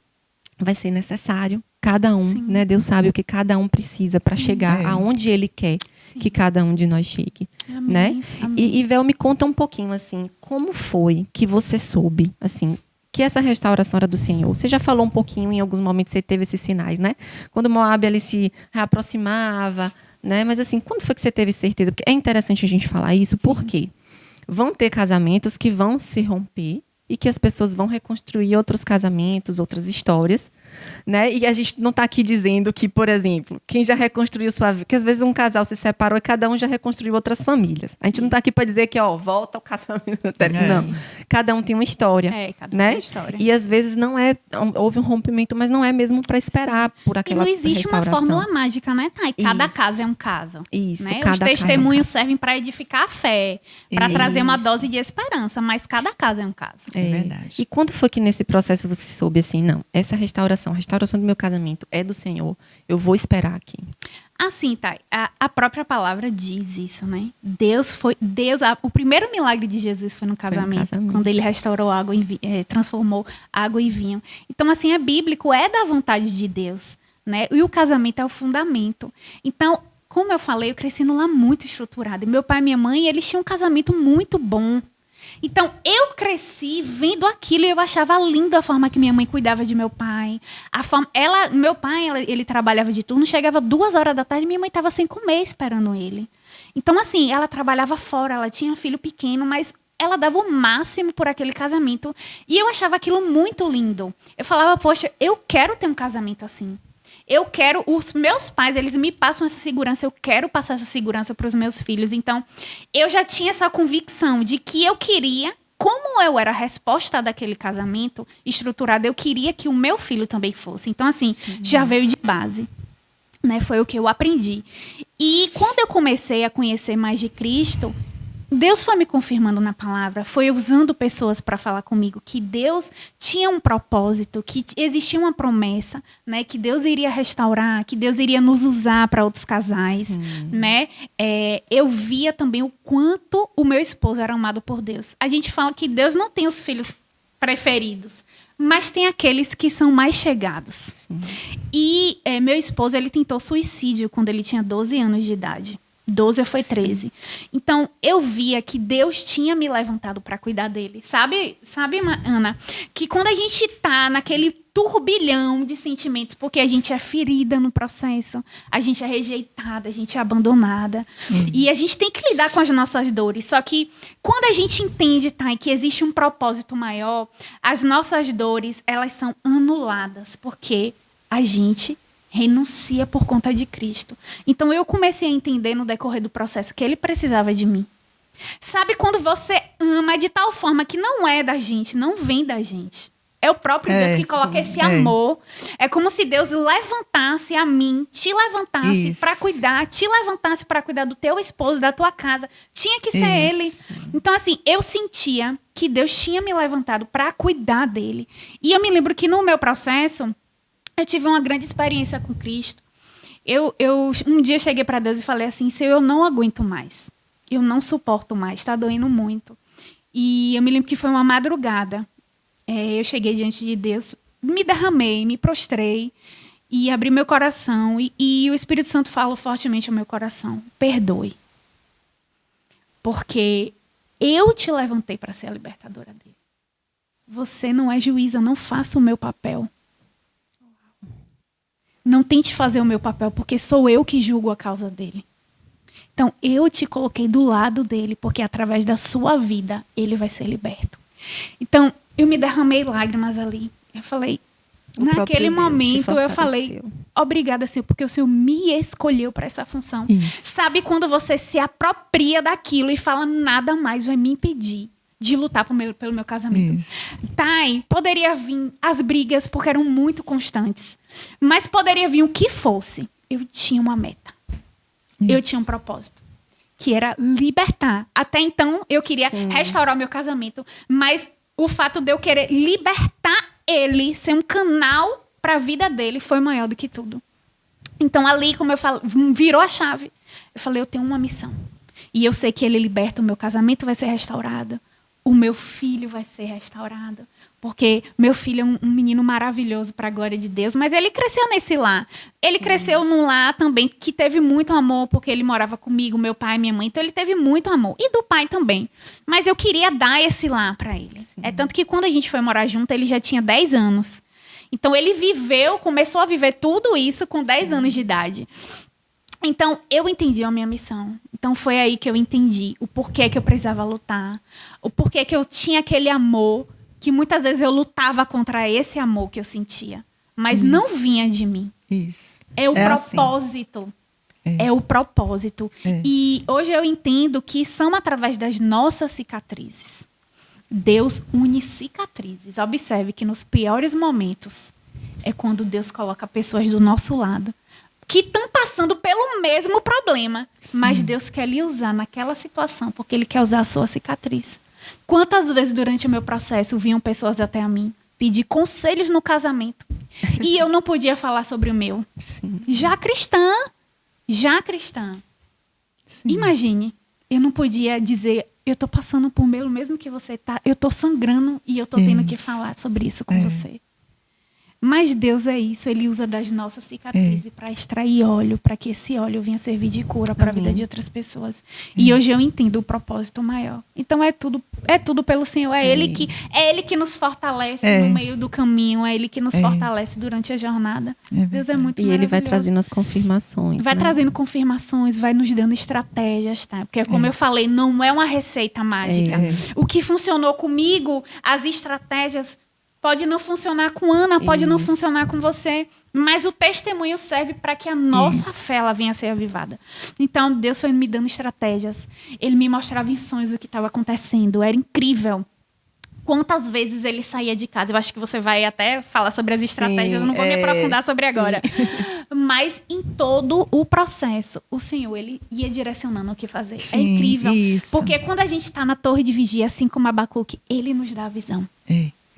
vai ser necessário. Cada um, Sim. né? Deus sabe o que cada um precisa para chegar aonde Ele quer que cada um de nós chegue. Amém. Né? Amém. E Vel, me conta um pouquinho, assim, como foi que você soube, assim, que essa restauração era do Senhor? Você já falou um pouquinho, em alguns momentos você teve esses sinais, né? Quando Moabe ali se aproximava, né? Mas assim, quando foi que você teve certeza? Porque é interessante a gente falar isso, porque vão ter casamentos que vão se romper, e que as pessoas vão reconstruir outros casamentos, outras histórias, né? E a gente não está aqui dizendo que, por exemplo, quem já reconstruiu sua vida, que às vezes um casal se separou e cada um já reconstruiu outras famílias. A gente não está aqui para dizer que, volta ao casamento anterior. Não. Cada um tem uma história, cada um né? tem uma história. E às vezes houve um rompimento, mas não é mesmo para esperar por aquela restauração. E não existe uma fórmula mágica, né, Thay? Cada caso é um caso. Isso, né? Os testemunhos servem para edificar a fé, para trazer uma dose de esperança, mas cada caso é um caso. É verdade. E quando foi que nesse processo você soube assim, não, essa restauração, a restauração do meu casamento é do Senhor, eu vou esperar aqui? Assim, Thay, a própria palavra diz isso, né? O primeiro milagre de Jesus foi no casamento, quando ele restaurou água transformou água em vinho. Então, assim, é bíblico, é da vontade de Deus, né? E o casamento é o fundamento. Então, como eu falei, eu cresci num lar muito estruturado. E meu pai e minha mãe, eles tinham um casamento muito bom. Então, eu cresci vendo aquilo e eu achava lindo a forma que minha mãe cuidava de meu pai. Meu pai, ele trabalhava de turno, chegava 2h da tarde e minha mãe estava sem comer esperando ele. Então, assim, ela trabalhava fora, ela tinha um filho pequeno, mas ela dava o máximo por aquele casamento. E eu achava aquilo muito lindo. Eu falava, poxa, eu quero ter um casamento assim. Os meus pais, eles me passam essa segurança, eu quero passar essa segurança para os meus filhos. Então, eu já tinha essa convicção de que eu queria, como eu era a resposta daquele casamento estruturado, eu queria que o meu filho também fosse. Então, assim, já veio de base, né? Foi o que eu aprendi. E quando eu comecei a conhecer mais de Cristo, Deus foi me confirmando na palavra, foi usando pessoas para falar comigo que Deus tinha um propósito, que existia uma promessa, né, que Deus iria restaurar, que Deus iria nos usar para outros casais, né? Eu via também o quanto o meu esposo era amado por Deus. A gente fala que Deus não tem os filhos preferidos, mas tem aqueles que são mais chegados. E meu esposo, ele tentou suicídio quando ele tinha 12 anos de idade. 12 ou foi 13. Então, eu via que Deus tinha me levantado para cuidar dele. Sabe, Ana? Que quando a gente tá naquele turbilhão de sentimentos, porque a gente é ferida no processo, a gente é rejeitada, a gente é abandonada. E a gente tem que lidar com as nossas dores. Só que quando a gente entende, Thay, que existe um propósito maior, as nossas dores, elas são anuladas, porque a gente renuncia por conta de Cristo. Então, eu comecei a entender no decorrer do processo que ele precisava de mim. Sabe quando você ama de tal forma que não é da gente, não vem da gente. É o próprio Deus que coloca esse amor. É como se Deus levantasse a mim, te levantasse para cuidar, te levantasse para cuidar do teu esposo, da tua casa. Tinha que ser ele. Então, assim, eu sentia que Deus tinha me levantado para cuidar dele. E eu me lembro que no meu processo, eu tive uma grande experiência com Cristo. Eu um dia cheguei para Deus e falei assim, Senhor, eu não aguento mais. Eu não suporto mais, está doendo muito. E eu me lembro que foi uma madrugada. Eu cheguei diante de Deus, me derramei, me prostrei e abri meu coração. E o Espírito Santo falou fortemente ao meu coração, perdoe. Porque eu te levantei para ser a libertadora dele. Você não é juíza, não faça o meu papel. Não tente fazer o meu papel, porque sou eu que julgo a causa dele. Então, eu te coloquei do lado dele, porque através da sua vida, ele vai ser liberto. Então, eu me derramei lágrimas ali. Eu falei, naquele momento, eu falei, obrigada, Senhor, porque o Senhor me escolheu para essa função. Sabe quando você se apropria daquilo e fala, nada mais vai me impedir de lutar pelo meu casamento. Thay, poderia vir as brigas, porque eram muito constantes. Mas poderia vir o que fosse. Eu tinha uma meta. Eu tinha um propósito. Que era libertar. Até então, eu queria restaurar o meu casamento. Mas o fato de eu querer libertar ele, ser um canal para a vida dele, foi maior do que tudo. Então, ali, como eu falo, virou a chave. Eu falei, eu tenho uma missão. E eu sei que ele liberta, o meu casamento vai ser restaurado. O meu filho vai ser restaurado. Porque meu filho é um menino maravilhoso para a glória de Deus. Mas ele cresceu nesse lar. Ele cresceu num lar também que teve muito amor, porque ele morava comigo, meu pai e minha mãe. Então ele teve muito amor. E do pai também. Mas eu queria dar esse lar para ele. É tanto que quando a gente foi morar junto, ele já tinha 10 anos. Então ele começou a viver tudo isso com 10 anos de idade. Então, eu entendi a minha missão. Então, foi aí que eu entendi o porquê que eu precisava lutar. O porquê que eu tinha aquele amor que muitas vezes eu lutava contra esse amor que eu sentia, mas não vinha de mim. Isso. É o assim. propósito. É o propósito. É. E hoje eu entendo que são através das nossas cicatrizes. Deus une cicatrizes. Observe que nos piores momentos é quando Deus coloca pessoas do nosso lado que estão passando pelo mesmo problema, mas Deus quer lhe usar naquela situação porque Ele quer usar a sua cicatriz. Quantas vezes durante o meu processo vinham pessoas até a mim pedir conselhos no casamento e eu não podia falar sobre o meu? Sim. Já cristã. Sim. Imagine, eu não podia dizer, eu tô passando por pelo mesmo que você tá, eu tô sangrando e eu tô tendo que falar sobre isso com você. Mas Deus é isso, Ele usa das nossas cicatrizes para extrair óleo, para que esse óleo venha servir de cura para a vida de outras pessoas. E hoje eu entendo o propósito maior. Então é tudo pelo Senhor, é Ele que nos fortalece no meio do caminho, é Ele que nos fortalece durante a jornada. Deus é muito E Ele vai maravilhoso. trazendo as confirmações. Vai né? trazendo confirmações, vai nos dando estratégias, tá? Porque, como eu falei, não é uma receita mágica. O que funcionou comigo, as estratégias, pode não funcionar com Ana, pode não funcionar com você, mas o testemunho serve para que a nossa fé ela venha a ser avivada. Então, Deus foi me dando estratégias. Ele me mostrava em sonhos o que estava acontecendo. Era incrível. Quantas vezes ele saía de casa? Eu acho que você vai até falar sobre as estratégias, eu não vou me aprofundar sobre agora. Mas em todo o processo, o Senhor, Ele ia direcionando o que fazer. É incrível. Isso. Porque quando a gente está na torre de vigia, assim como Abacuque, Ele nos dá a visão.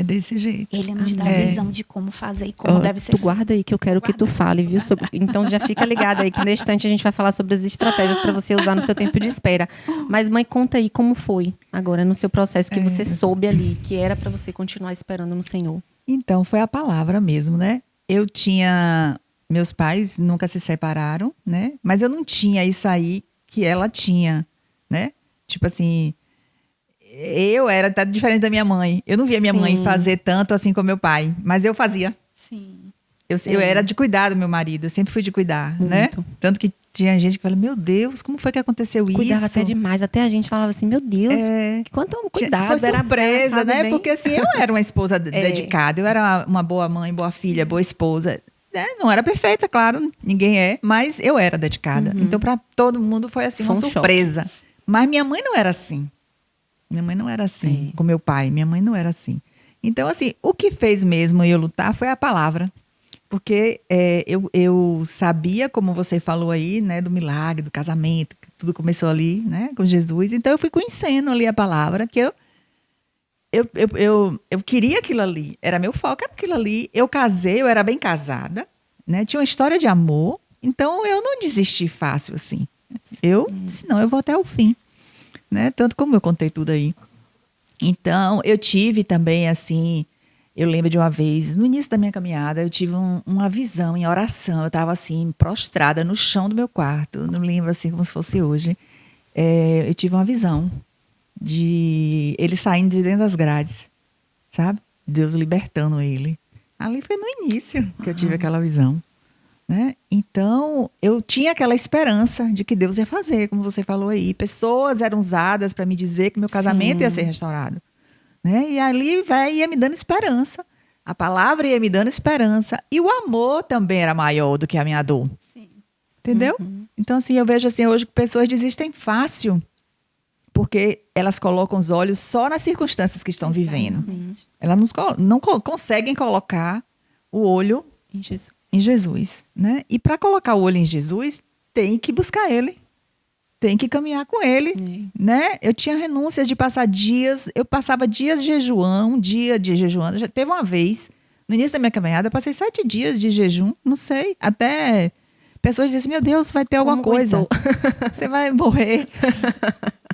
É desse jeito. Ele nos dá a visão de como fazer e como deve ser Tu guarda aí que eu quero que tu fale, viu? Então já fica ligado aí que neste instante a gente vai falar sobre as estratégias para você usar no seu tempo de espera. Mas mãe, conta aí como foi agora no seu processo que você soube ali que era para você continuar esperando no Senhor. Então, foi a palavra mesmo, né? Meus pais nunca se separaram, né? Mas eu não tinha isso aí que ela tinha, né? Tipo assim, eu era até diferente da minha mãe. Eu não via minha mãe fazer tanto assim com meu pai, mas eu fazia. Sim. Eu era de cuidar do meu marido, eu sempre fui de cuidar, né? Tanto que tinha gente que fala, meu Deus, como foi que aconteceu isso? Cuidava até demais, até a gente falava assim, meu Deus, quanto cuidado. Foi surpresa, né? Bem. Porque assim, eu era uma esposa dedicada, eu era uma boa mãe, boa filha, boa esposa. Não era perfeita, claro, ninguém é, mas eu era dedicada. Então, para todo mundo foi assim, Foi uma um surpresa. Mas minha mãe não era assim. Minha mãe não era assim, com meu pai. Minha mãe não era assim. Então, assim, o que fez mesmo eu lutar foi a palavra. Porque eu sabia, como você falou aí, né, do milagre, do casamento, que tudo começou ali, né, com Jesus. Então, eu fui conhecendo ali a palavra, que eu queria aquilo ali. Era meu foco, era aquilo ali. Eu casei, eu era bem casada, né, tinha uma história de amor. Então, eu não desisti fácil, assim. Eu disse, não, eu vou até o fim. Né? Tanto como eu contei tudo aí. Então, eu tive também, assim, eu lembro de uma vez, no início da minha caminhada, eu tive uma visão em oração. Eu estava, assim, prostrada no chão do meu quarto. Não lembro, assim, como se fosse hoje. Eu tive uma visão de ele saindo de dentro das grades, sabe? Deus libertando ele. Ali foi no início que eu tive aquela visão. Né? Então, eu tinha aquela esperança de que Deus ia fazer, como você falou aí. Pessoas eram usadas para me dizer que meu casamento ia ser restaurado. Né? E ali ia me dando esperança. A palavra ia me dando esperança. E o amor também era maior do que a minha dor. Sim. Entendeu? Então, assim, eu vejo assim, hoje que pessoas desistem fácil. Porque elas colocam os olhos só nas circunstâncias que estão vivendo. Elas não conseguem colocar o olho em Jesus, né? E para colocar o olho em Jesus, tem que buscar Ele. Tem que caminhar com Ele, né? Eu tinha renúncias de passar dias, eu passava dias jejuando, um dia de jejuando. Já teve uma vez, no início da minha caminhada, eu passei 7 dias de jejum, não sei, até pessoas dizem, meu Deus, vai ter alguma coisa, você vai morrer.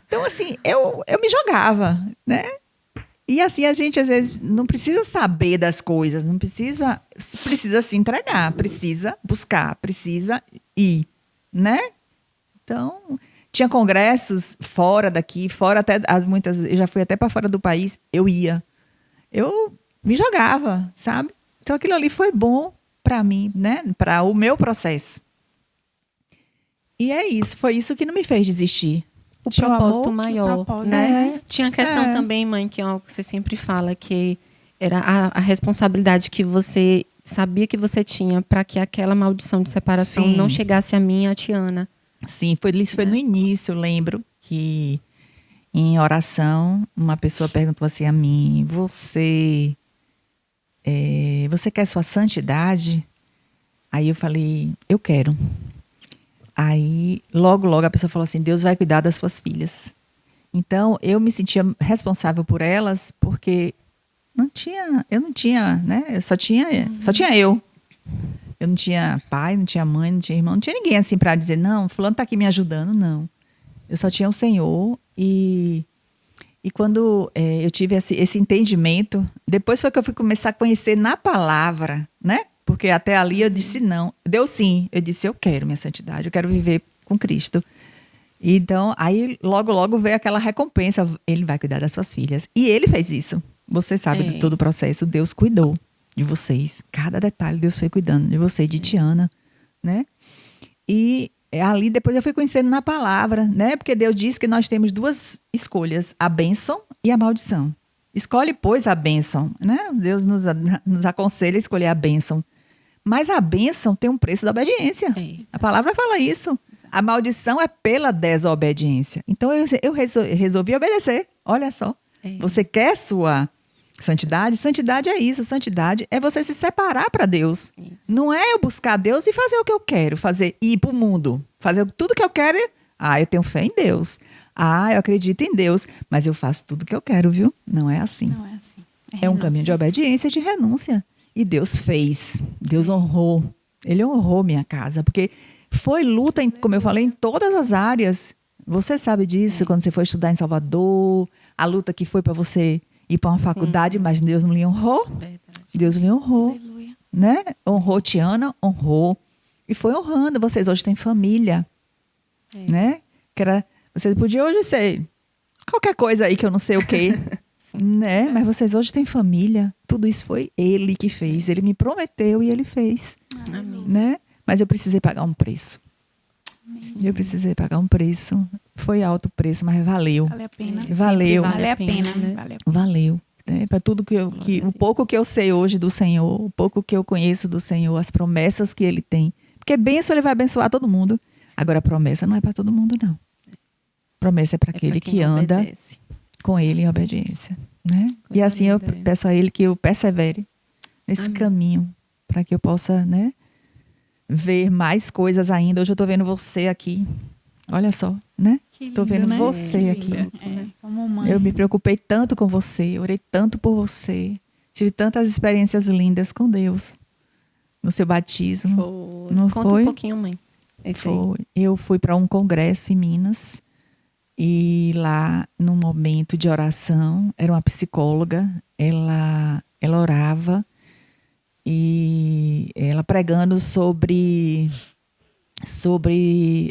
Então, assim, eu me jogava, né? E assim, a gente às vezes não precisa saber das coisas, não precisa se entregar, precisa buscar, precisa ir, né? Então, tinha congressos fora daqui, fora até muitas, eu já fui até para fora do país, eu ia. Eu me jogava, sabe? Então aquilo ali foi bom para mim, né? Para o meu processo. E é isso, foi isso que não me fez desistir. o Tinha um propósito amor, maior, propósito, né? Tinha a questão É. também, mãe, que é algo que você sempre fala, que era a responsabilidade que você sabia que você tinha para que aquela maldição de separação Sim. não chegasse a mim e a Tiana. Sim, isso foi no início, eu lembro que em oração uma pessoa perguntou assim a mim: você quer sua santidade? Aí eu falei: eu quero. Aí logo a pessoa falou assim: Deus vai cuidar das suas filhas. Então eu me sentia responsável por elas porque eu não tinha, né? Só tinha eu. Eu não tinha pai, não tinha mãe, não tinha irmão, não tinha ninguém assim para dizer: não, fulano tá aqui me ajudando, não. Eu só tinha o Senhor e quando eu tive esse entendimento, depois foi que eu fui começar a conhecer na palavra, né? Porque até ali eu disse não. Deu sim. Eu disse: eu quero minha santidade, eu quero viver com Cristo. Então, aí logo veio aquela recompensa. Ele vai cuidar das suas filhas. E ele fez isso. Você sabe de todo o processo. Deus cuidou de vocês. Cada detalhe, Deus foi cuidando de você e de Tiana, né? E ali depois eu fui conhecendo na palavra, né? Porque Deus diz que nós temos duas escolhas: a bênção e a maldição. Escolhe, pois, a bênção, né? Deus nos aconselha a escolher a bênção. Mas a bênção tem um preço da obediência. A palavra fala isso. A maldição é pela desobediência. Então eu resolvi obedecer. Olha só. Você quer sua santidade? Santidade é isso. Santidade é você se separar para Deus. Isso. Não é eu buscar Deus e fazer o que eu quero. Ir para o mundo. Fazer tudo que eu quero. Eu tenho fé em Deus. Eu acredito em Deus. Mas eu faço tudo que eu quero, viu? Não é assim. Não é assim. É um caminho de obediência, de renúncia. E Deus fez. Deus honrou. Ele honrou minha casa. Porque foi luta, como eu falei, em todas as áreas. Você sabe disso quando você foi estudar em Salvador. A luta que foi para você ir para uma faculdade, mas Deus não lhe honrou. Verdade. Deus lhe honrou. Aleluia. Né? Honrou Tiana, honrou. E foi honrando. Vocês hoje têm família. Né? Vocês podiam hoje ser qualquer coisa aí que eu não sei o quê. Né? Mas vocês hoje têm família. Tudo isso foi Ele que fez. Ele me prometeu e Ele fez. Amém. Né? Mas eu precisei pagar um preço. Amém. Eu precisei pagar um preço. Foi alto o preço, mas valeu. Vale a pena. Valeu. Vale a pena. Né? Valeu. Né? Para tudo o pouco que eu sei hoje do Senhor, o pouco que eu conheço do Senhor, as promessas que Ele tem. Porque bênção Ele vai abençoar todo mundo. Agora, a promessa não é para todo mundo, não. Promessa é para aquele que anda obedece. Com Ele em obediência. Né? E assim eu peço a Ele que eu persevere nesse caminho, para que eu possa, né, ver mais coisas ainda. Hoje eu estou vendo você aqui. Olha só, né? Estou vendo, né? Você aqui. Como mãe. Eu me preocupei tanto com você, orei tanto por você. Tive tantas experiências lindas com Deus. No seu batismo. Não Conta foi? Um pouquinho, mãe. Foi. Eu fui para um congresso em Minas. E lá, num momento de oração, era uma psicóloga, ela orava e ela pregando sobre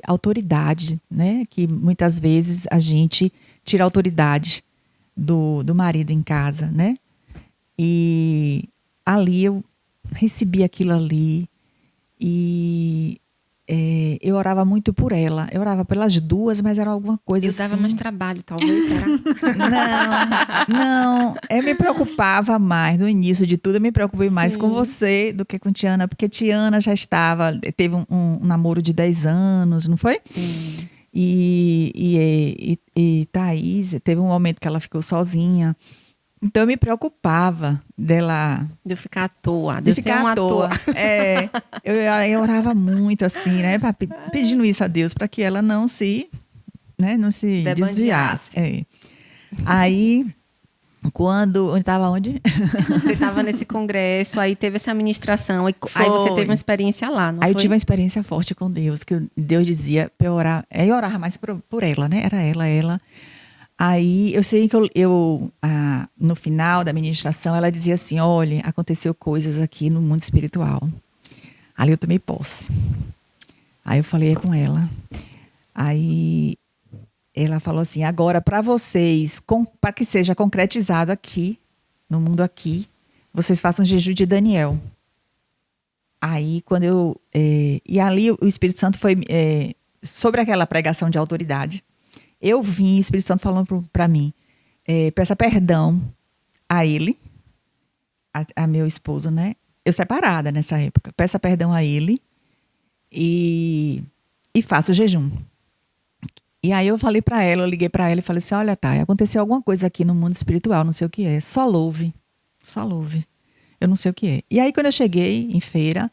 autoridade, né? Que muitas vezes a gente tira a autoridade do marido em casa, né? E ali eu recebi aquilo ali e eu orava muito por ela. Eu orava pelas duas, mas era alguma coisa assim. Eu dava mais trabalho, talvez, será? Não. Eu me preocupava mais, no início de tudo, eu me preocupei mais com você do que com Tiana, porque Tiana já teve um namoro de 10 anos, não foi? Sim. E Thaís, teve um momento que ela ficou sozinha. Então eu me preocupava dela... De eu ficar à toa. De ficar à toa. Eu orava muito assim, né? Pedindo isso a Deus, para que ela não se desviasse. Aí, quando... Estava onde? Você estava nesse congresso, aí teve essa ministração. Aí você teve uma experiência lá, não foi? Aí eu tive uma experiência forte com Deus, que Deus dizia para eu orar. Eu orava mais por ela, né? Era ela. Aí eu sei que no final da ministração ela dizia assim: olha, aconteceu coisas aqui no mundo espiritual. Ali eu tomei posse. Aí eu falei com ela. Aí ela falou assim: agora para vocês, para que seja concretizado aqui, no mundo aqui, vocês façam jejum de Daniel. Aí quando e ali o Espírito Santo foi sobre aquela pregação de autoridade. eu vim, o Espírito Santo falando para mim, peça perdão a ele, a meu esposo, né? Eu separada nessa época. Peça perdão a ele e faça o jejum. E aí eu falei para ela, eu liguei para ela e falei assim, olha, Thay, aconteceu alguma coisa aqui no mundo espiritual, não sei o que é. Só louve. Eu não sei o que é. E aí quando eu cheguei em feira,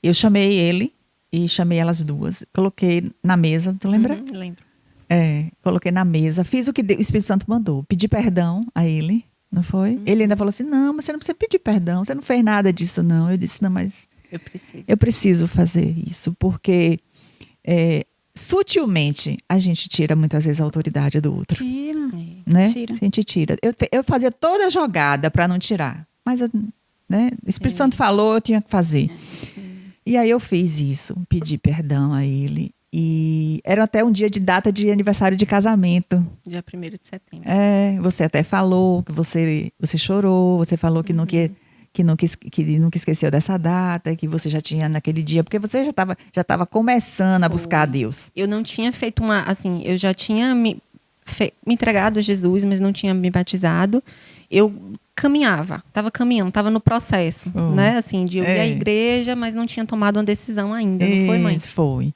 eu chamei ele e chamei elas duas. Coloquei na mesa, tu lembra? Lembro. Coloquei na mesa, fiz o que o Espírito Santo mandou. Pedi perdão a ele, não foi? Ele ainda falou assim, não, mas você não precisa pedir perdão, você não fez nada disso, não. Eu disse, não, mas eu preciso fazer isso, porque sutilmente a gente tira muitas vezes a autoridade do outro. Tira. Né? Tira. A gente tira. Eu fazia toda a jogada para não tirar, mas né? O Espírito Santo falou, eu tinha que fazer. E aí eu fiz isso, pedi perdão a ele. E era até um dia de data de aniversário de casamento. Dia 1º de setembro. Você até falou que você chorou, você falou que nunca esqueceu dessa data, que você já tinha naquele dia, porque você já estava começando a buscar a Deus. Eu não tinha feito eu já tinha me entregado a Jesus, mas não tinha me batizado. Eu estava caminhando, estava no processo, né? Assim, de eu ir à igreja, mas não tinha tomado uma decisão ainda, não foi, mãe? Foi.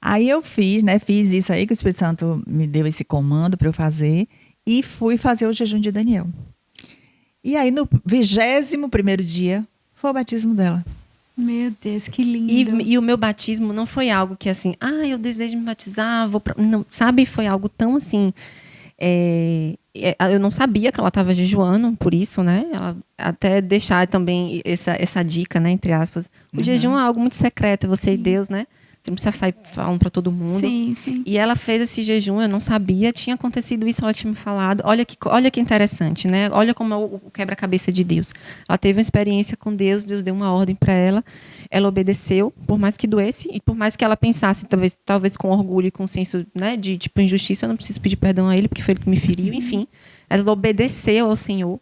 Aí eu fiz isso aí que o Espírito Santo me deu esse comando para eu fazer e fui fazer o jejum de Daniel. E aí no 21º dia foi o batismo dela. Meu Deus, que lindo. E o meu batismo não foi algo que assim, eu desejo me batizar, não, sabe? Foi algo tão assim, eu não sabia que ela estava jejuando, por isso, né? Ela, até deixar também essa dica, né, entre aspas. O jejum é algo muito secreto, você e Deus, né? Você não precisa sair falando para todo mundo. Sim, sim. E ela fez esse jejum, eu não sabia, tinha acontecido isso, ela tinha me falado. Olha que interessante, né? Olha como é o quebra-cabeça de Deus. Ela teve uma experiência com Deus, Deus deu uma ordem para ela, ela obedeceu, por mais que doesse, e por mais que ela pensasse, talvez com orgulho e com senso, né, de tipo injustiça, eu não preciso pedir perdão a ele, porque foi ele que me feriu, enfim. Ela obedeceu ao Senhor.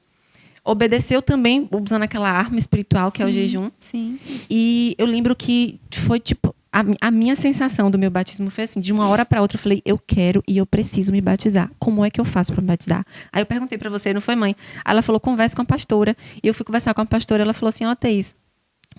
Obedeceu também, usando aquela arma espiritual que é o jejum. Sim. E eu lembro que foi tipo... A minha sensação do meu batismo foi assim, de uma hora para outra eu falei, eu quero e eu preciso me batizar. Como é que eu faço para me batizar? Aí eu perguntei para você, não foi, mãe? Aí ela falou, converse com a pastora. E eu fui conversar com a pastora, ela falou assim, Thaís,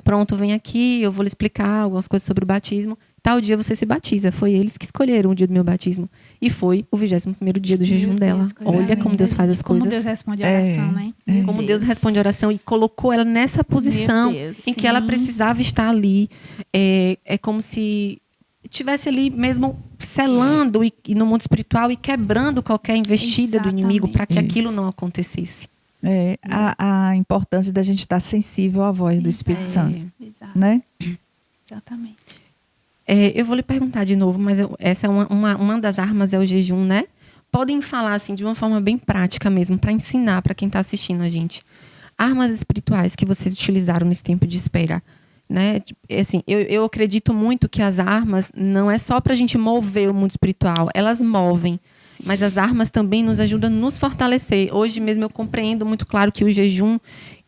pronto, vem aqui, eu vou lhe explicar algumas coisas sobre o batismo. Tal dia você se batiza. Foi eles que escolheram o dia do meu batismo. E foi o 21º dia do jejum dela. Olha como Deus faz as coisas. Como Deus responde a oração, né? Como Deus responde a oração e colocou ela nessa posição em que ela precisava estar ali. É como se estivesse ali mesmo selando e no mundo espiritual e quebrando qualquer investida do inimigo para que aquilo não acontecesse. A importância da gente estar sensível à voz do Espírito Santo. Exato. Né? Exatamente. Eu vou lhe perguntar de novo, mas essa é uma das armas, é o jejum, né? Podem falar assim de uma forma bem prática mesmo, para ensinar para quem está assistindo a gente. Armas espirituais que vocês utilizaram nesse tempo de espera, né? Assim, eu acredito muito que as armas não é só para a gente mover o mundo espiritual, elas movem. Sim. Mas as armas também nos ajudam a nos fortalecer. Hoje mesmo eu compreendo muito claro que o jejum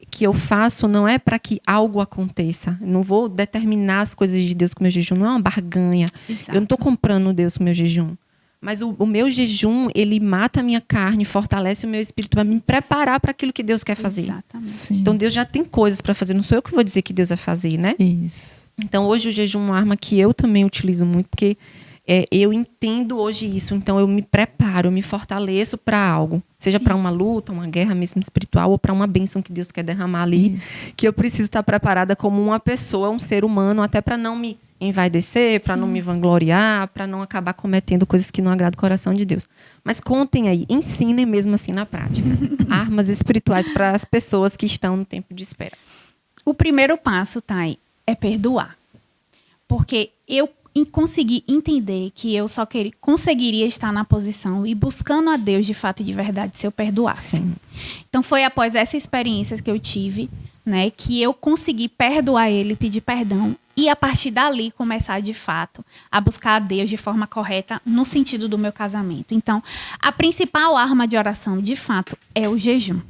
que eu faço não é para que algo aconteça. Não vou determinar as coisas de Deus com o meu jejum. Não é uma barganha. Exato. Eu não estou comprando Deus com o meu jejum. Mas o meu jejum, ele mata a minha carne, fortalece o meu espírito para me preparar para aquilo que Deus quer fazer. Exatamente. Então Deus já tem coisas para fazer. Não sou eu que vou dizer que Deus vai fazer, né? Isso. Então hoje o jejum é uma arma que eu também utilizo muito, porque eu entendo hoje isso. Então eu me preparo, eu me fortaleço para algo. Seja para uma luta, uma guerra mesmo espiritual, ou para uma bênção que Deus quer derramar ali. Isso. Que eu preciso estar preparada como uma pessoa, um ser humano, até para não me envaidecer, para não me vangloriar, para não acabar cometendo coisas que não agradam o coração de Deus. Mas contem aí, ensinem mesmo assim na prática. Armas espirituais para as pessoas que estão no tempo de espera. O primeiro passo, Thay, é perdoar. Porque eu consegui entender que eu só conseguiria estar na posição e buscando a Deus de fato e de verdade se eu perdoasse. Sim. Então foi após essas experiências que eu tive, né, que eu consegui perdoar ele, pedir perdão e a partir dali começar de fato a buscar a Deus de forma correta no sentido do meu casamento. Então, a principal arma de oração de fato é o jejum.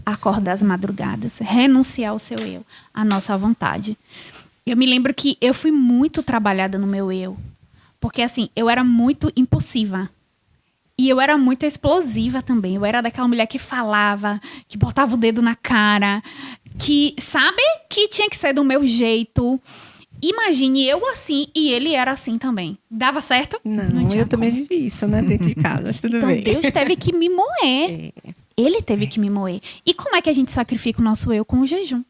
Acordar às madrugadas, renunciar ao seu eu, à nossa vontade. Eu me lembro que eu fui muito trabalhada no meu eu. Porque, assim, eu era muito impulsiva. E eu era muito explosiva também. Eu era daquela mulher que falava, que botava o dedo na cara, que, sabe, que tinha que ser do meu jeito. Imagine eu assim e ele era assim também. Dava certo? Não tinha eu também como. vivi isso, né? Dentro de casa, mas tudo Então bem. Deus teve que me moer. Ele teve que me moer. E como é que a gente sacrifica o nosso eu? Com o jejum.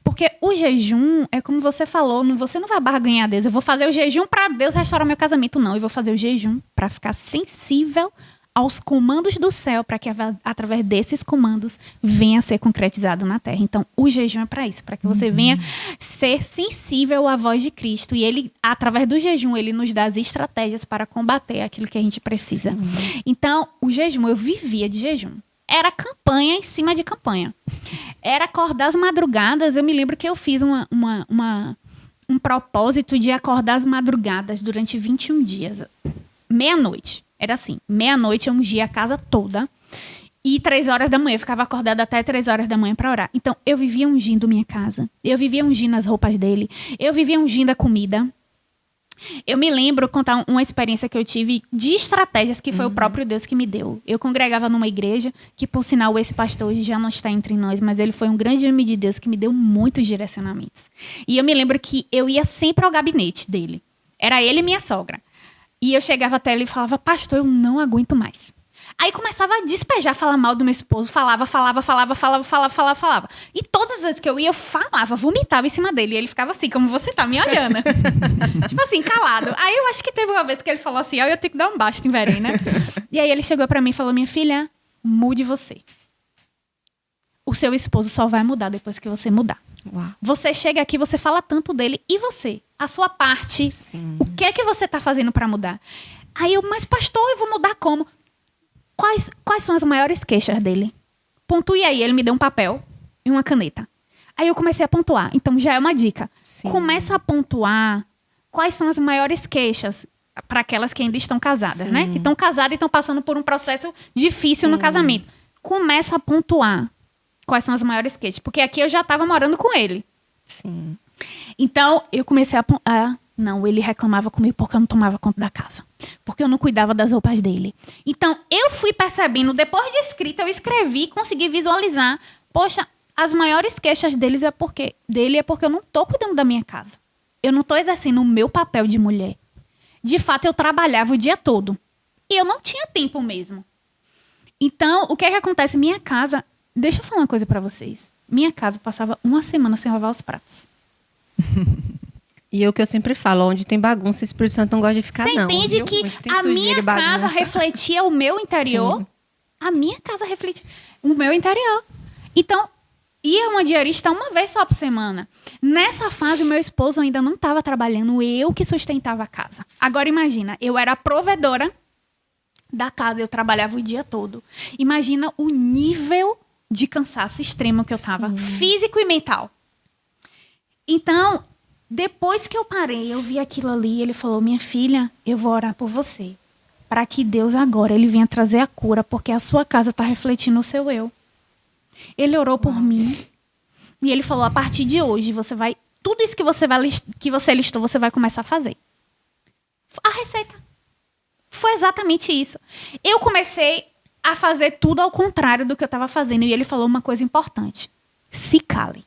Porque o jejum é como você falou, você não vai barganhar a Deus. Eu vou fazer o jejum para Deus restaurar meu casamento. Não, eu vou fazer o jejum para ficar sensível aos comandos do céu, para que através desses comandos venha a ser concretizado na terra. Então, o jejum é para isso, para que você venha ser sensível à voz de Cristo. E ele, através do jejum, ele nos dá as estratégias para combater aquilo que a gente precisa. Então, o jejum, eu vivia de jejum. Era campanha em cima de campanha. Era acordar às madrugadas. Eu me lembro que eu fiz um propósito de acordar às madrugadas durante 21 dias. Meia-noite. Era assim, meia-noite eu ungia a casa toda e 3 horas da manhã, eu ficava acordada até 3 horas da manhã para orar. Então, eu vivia ungindo minha casa, eu vivia ungindo as roupas dele, eu vivia ungindo a comida. Eu me lembro contar uma experiência que eu tive de estratégias que foi o próprio Deus que me deu. Eu congregava numa igreja que, por sinal, esse pastor hoje já não está entre nós, mas ele foi um grande homem de Deus que me deu muitos direcionamentos. E eu me lembro que eu ia sempre ao gabinete dele. Era ele e minha sogra. E eu chegava até ele e falava, pastor, eu não aguento mais. Aí começava a despejar, falar mal do meu esposo, falava. E todas as vezes que eu ia, eu falava, vomitava em cima dele. E ele ficava assim, como você tá me olhando. Tipo assim, calado. Aí eu acho que teve uma vez que ele falou assim, eu tenho que dar um basta em Verena. E aí ele chegou pra mim e falou, minha filha, mude você. O seu esposo só vai mudar depois que você mudar. Uau. Você chega aqui, você fala tanto dele. E você? A sua parte. Sim. O que é que você tá fazendo pra mudar? Aí eu, mas pastor, eu vou mudar como? Quais são as maiores queixas dele? Pontue aí. Ele me deu um papel e uma caneta. Aí eu comecei a pontuar. Então já é uma dica. Sim. Começa a pontuar quais são as maiores queixas para aquelas que ainda estão casadas, Sim. né? Que estão casadas e estão passando por um processo difícil no casamento. Começa a pontuar quais são as maiores queixas. Porque aqui eu já estava morando com ele. Sim. Então, eu comecei a... Não, ele reclamava comigo porque eu não tomava conta da casa. Porque eu não cuidava das roupas dele. Então, eu fui percebendo, depois de escrita, eu escrevi, consegui visualizar. Poxa, as maiores queixas dele é porque eu não estou cuidando da minha casa. Eu não estou exercendo o meu papel de mulher. De fato, eu trabalhava o dia todo. E eu não tinha tempo mesmo. Então, o que é que acontece? Minha casa... Deixa eu falar uma coisa pra vocês. Minha casa passava uma semana sem lavar os pratos. E é o que eu sempre falo, onde tem bagunça, o Espírito Santo não gosta de ficar, Você não. entende viu? que Onde tem a sujeira minha e bagunça. casa refletia o meu interior? Sim. A minha casa refletia o meu interior. Então, ia uma diarista uma vez só por semana. Nessa fase, o meu esposo ainda não estava trabalhando, eu que sustentava a casa. Agora, imagina, eu era a provedora da casa, eu trabalhava o dia todo. Imagina o nível de cansaço extremo que eu estava, físico e mental. Então, depois que eu parei, eu vi aquilo ali, ele falou, minha filha, eu vou orar por você. Para que Deus agora, ele venha trazer a cura, porque a sua casa está refletindo o seu eu. Ele orou por mim. E ele falou, a partir de hoje, você vai... Tudo isso que você listou, você vai começar a fazer. A receita. Foi exatamente isso. Eu comecei a fazer tudo ao contrário do que eu estava fazendo. E ele falou uma coisa importante. Se cale.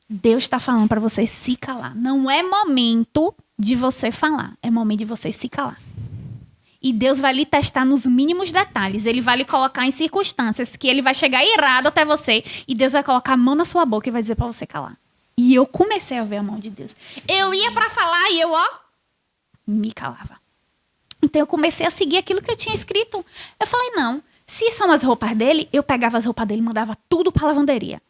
Deus está falando para você se calar. Não é momento de você falar. É momento de você se calar. E Deus vai lhe testar nos mínimos detalhes. Ele vai lhe colocar em circunstâncias que ele vai chegar irado até você. E Deus vai colocar a mão na sua boca e vai dizer para você calar. E eu comecei a ver a mão de Deus. Eu ia para falar e eu, me calava. Então eu comecei a seguir aquilo que eu tinha escrito. Eu falei, não. Se são as roupas dele, eu pegava as roupas dele e mandava tudo para a lavanderia.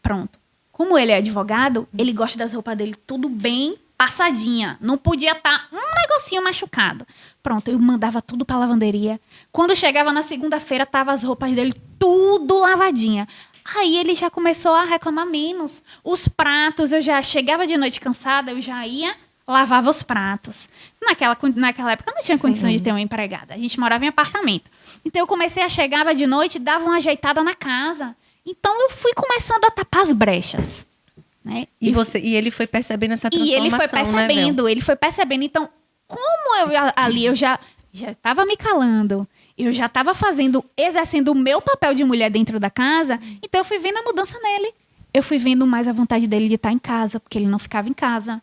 Pronto. Como ele é advogado, ele gosta das roupas dele tudo bem passadinha. Não podia estar um negocinho machucado. Pronto, eu mandava tudo pra lavanderia. Quando chegava na segunda-feira, tava as roupas dele tudo lavadinha. Aí ele já começou a reclamar menos. Os pratos, eu já chegava de noite cansada, eu já ia, lavava os pratos. Naquela época eu não tinha condições de ter uma empregada. A gente morava em apartamento. Então eu chegava de noite, dava uma ajeitada na casa. Então eu fui começando a tapar as brechas. Né? E ele foi percebendo essa transformação, ele foi percebendo. Então, como eu ali, eu já já estava me calando, eu já estava exercendo o meu papel de mulher dentro da casa, então eu fui vendo a mudança nele. Eu fui vendo mais a vontade dele de estar em casa, porque ele não ficava em casa.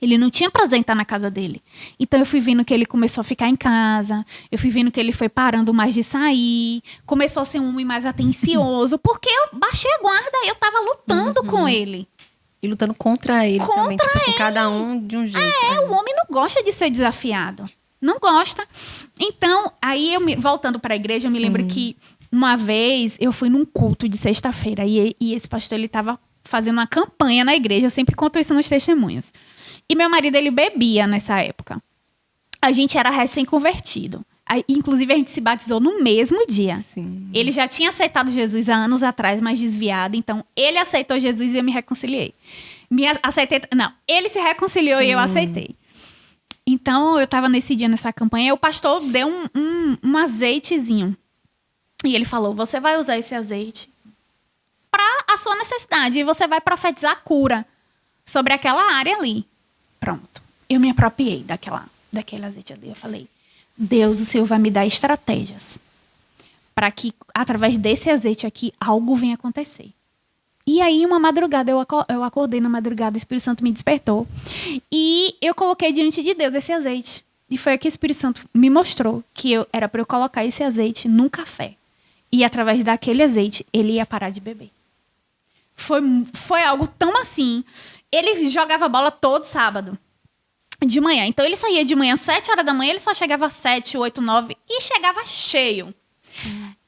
Ele não tinha prazer em estar na casa dele. Então eu fui vendo que ele começou a ficar em casa, eu fui vendo que ele foi parando mais de sair, começou a ser um homem mais atencioso, porque eu baixei a guarda, eu estava lutando com ele. E lutando contra ele também, tipo assim, cada um de um jeito. O homem não gosta de ser desafiado. Não gosta. Então, aí voltando para a igreja, eu me lembro que uma vez eu fui num culto de sexta-feira e esse pastor, ele estava fazendo uma campanha na igreja. Eu sempre conto isso nos testemunhos. E meu marido, ele bebia nessa época. A gente era recém-convertido. Inclusive, a gente se batizou no mesmo dia. Sim. Ele já tinha aceitado Jesus há anos atrás, mas desviado. Então, ele aceitou Jesus e eu me reconciliei. Ele se reconciliou e eu aceitei. Então, eu estava nesse dia, nessa campanha, e o pastor deu um azeitezinho. E ele falou, você vai usar esse azeite para a sua necessidade. E você vai profetizar cura sobre aquela área ali. Pronto. Eu me apropriei daquele azeite ali. Eu falei, Deus, o Senhor vai me dar estratégias para que, através desse azeite aqui, algo venha acontecer. E aí, uma madrugada, eu acordei na madrugada, o Espírito Santo me despertou. E eu coloquei diante de Deus esse azeite. E foi que o Espírito Santo me mostrou que era para eu colocar esse azeite num café. E através daquele azeite, ele ia parar de beber. Foi algo tão assim. Ele jogava bola todo sábado, de manhã. Então, ele saía de manhã, 7 horas da manhã, ele só chegava às 7, 8, 9 e chegava cheio.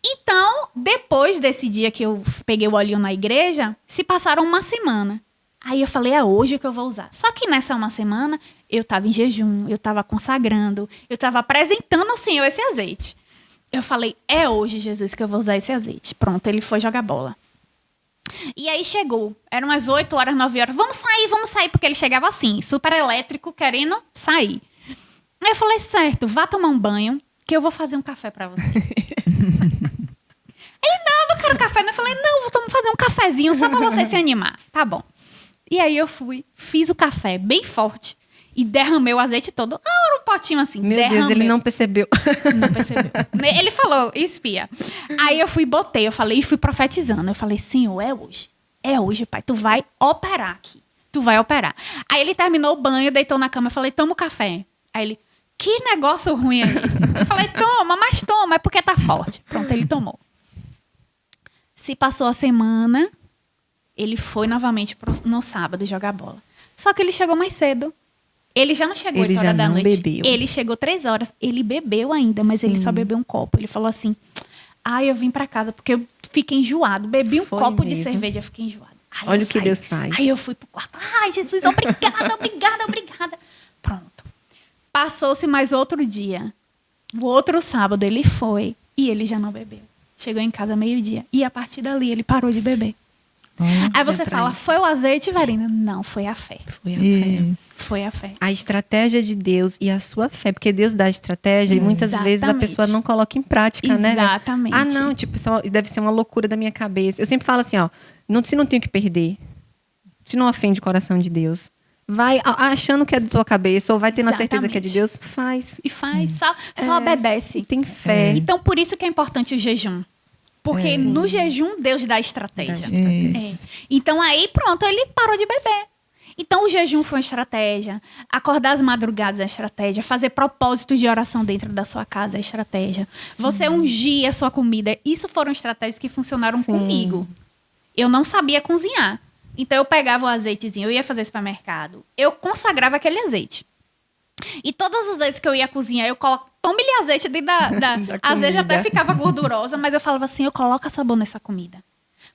Então, depois desse dia que eu peguei o olhinho na igreja, se passaram uma semana. Aí eu falei, é hoje que eu vou usar. Só que nessa uma semana, eu estava em jejum, eu estava consagrando, eu estava apresentando ao Senhor esse azeite. Eu falei, é hoje, Jesus, que eu vou usar esse azeite. Pronto, ele foi jogar bola. E aí chegou, eram umas 8 horas, 9 horas, vamos sair, porque ele chegava assim, super elétrico, querendo sair. Aí eu falei, certo, vá tomar um banho, que eu vou fazer um café pra você. Ele, não quero café. Eu falei, não, vamos fazer um cafezinho só pra você se animar. Tá bom. E aí eu fiz o café bem forte e derramei o azeite todo. Era um potinho assim. Meu Deus, ele não percebeu. Não percebeu. Ele falou, espia. Aí eu fui profetizando. Eu falei, Senhor, é hoje, pai. Tu vai operar aqui. Tu vai operar. Aí ele terminou o banho, deitou na cama. Eu falei, toma o café. Aí ele, que negócio ruim é esse? Eu falei, toma, é porque tá forte. Pronto, ele tomou. Se passou a semana, ele foi novamente no sábado jogar bola. Só que ele chegou mais cedo. Ele já não chegou 8 horas da noite. Bebeu. Ele chegou 3 horas. Ele bebeu ainda, mas ele só bebeu um copo. Ele falou assim, eu vim pra casa porque eu fiquei enjoado. Bebi um copo de cerveja, eu fiquei enjoado. Olha o que Deus faz. Aí eu fui pro quarto. Ai, Jesus, obrigada. Pronto. Passou-se mais outro dia. O outro sábado ele foi e ele já não bebeu. Chegou em casa meio-dia. E a partir dali ele parou de beber. Aí você fala, foi o azeite, Verina? Não, foi a fé. Foi a fé. A estratégia de Deus e a sua fé. Porque Deus dá estratégia e muitas vezes a pessoa não coloca em prática, né? Exatamente. Não, tipo, isso deve ser uma loucura da minha cabeça. Eu sempre falo assim, se não tem o que perder, se não ofende o coração de Deus, vai achando que é da tua cabeça ou vai tendo a certeza que é de Deus, faz. E faz, só obedece. Tem fé. Então, por isso que é importante o jejum. Porque no jejum, Deus dá estratégia. Então, aí, pronto, ele parou de beber. Então, o jejum foi uma estratégia. Acordar às madrugadas é uma estratégia. Fazer propósitos de oração dentro da sua casa é estratégia. Você ungir a sua comida. Isso foram estratégias que funcionaram comigo. Eu não sabia cozinhar. Então, eu pegava o azeitezinho, eu ia fazer supermercado. Eu consagrava aquele azeite. E todas as vezes que eu ia cozinhar, eu colocava, tome-lhe azeite dentro da às vezes até ficava gordurosa, mas eu falava assim, eu coloco sabor nessa comida.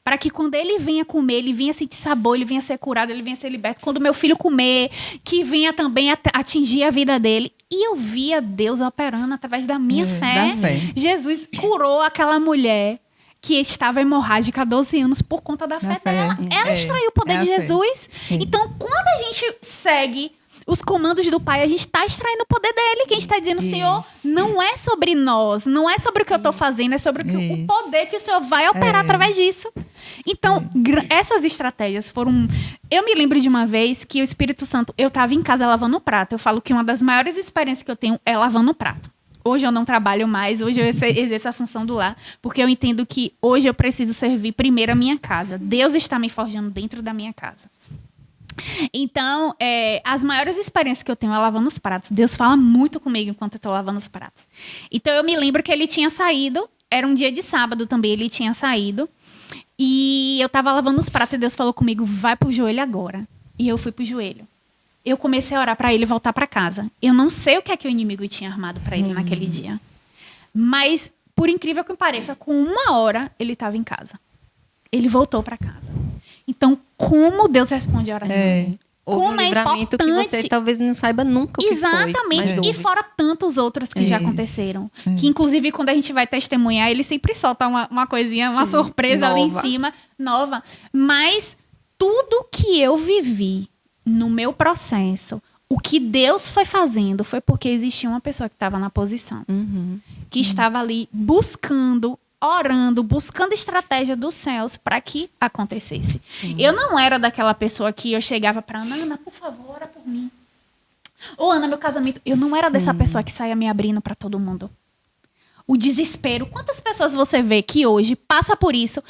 Para que quando ele venha comer, ele venha sentir sabor, ele venha ser curado, ele venha ser liberto. Quando meu filho comer, que venha também atingir a vida dele. E eu via Deus operando através da minha fé. Jesus curou aquela mulher que estava hemorrágica há 12 anos por conta da fé dela. Ela extraiu o poder de Jesus. Então, quando a gente segue os comandos do Pai, a gente está extraindo o poder dele. Que a gente está dizendo, Senhor, não é sobre nós, não é sobre o que eu estou fazendo, é sobre o poder que o Senhor vai operar através disso. Então, essas estratégias foram... Eu me lembro de uma vez que o Espírito Santo... Eu estava em casa lavando o prato. Eu falo que uma das maiores experiências que eu tenho é lavando o prato. Hoje eu não trabalho mais, hoje eu exerço a função do lar, porque eu entendo que hoje eu preciso servir primeiro a minha casa. Deus está me forjando dentro da minha casa. Então, as maiores experiências que eu tenho é lavando os pratos. Deus fala muito comigo enquanto eu estou lavando os pratos. Então, eu me lembro que ele tinha saído, era um dia de sábado também, ele tinha saído, e eu estava lavando os pratos e Deus falou comigo, vai pro joelho agora. E eu fui pro joelho. Eu comecei a orar para ele voltar para casa. Eu não sei o que é que o inimigo tinha armado para ele naquele dia. Mas, por incrível que pareça, com 1 hora ele estava em casa. Ele voltou para casa. Então, como Deus responde a oração? Houve Como um livramento que você talvez não saiba nunca o que Exatamente. foi. E fora tantos outros que já aconteceram. Que, inclusive, quando a gente vai testemunhar, ele sempre solta uma coisinha, uma surpresa ali em cima, nova. Mas tudo que eu vivi no meu processo, o que Deus foi fazendo foi porque existia uma pessoa que estava na posição. Que estava ali buscando, orando, buscando estratégia dos céus para que acontecesse. Eu não era daquela pessoa que eu chegava para Ana, por favor, ora por mim. Ou Ana, meu casamento. Eu não era dessa pessoa que saía me abrindo para todo mundo. O desespero. Quantas pessoas você vê que hoje passa por isso?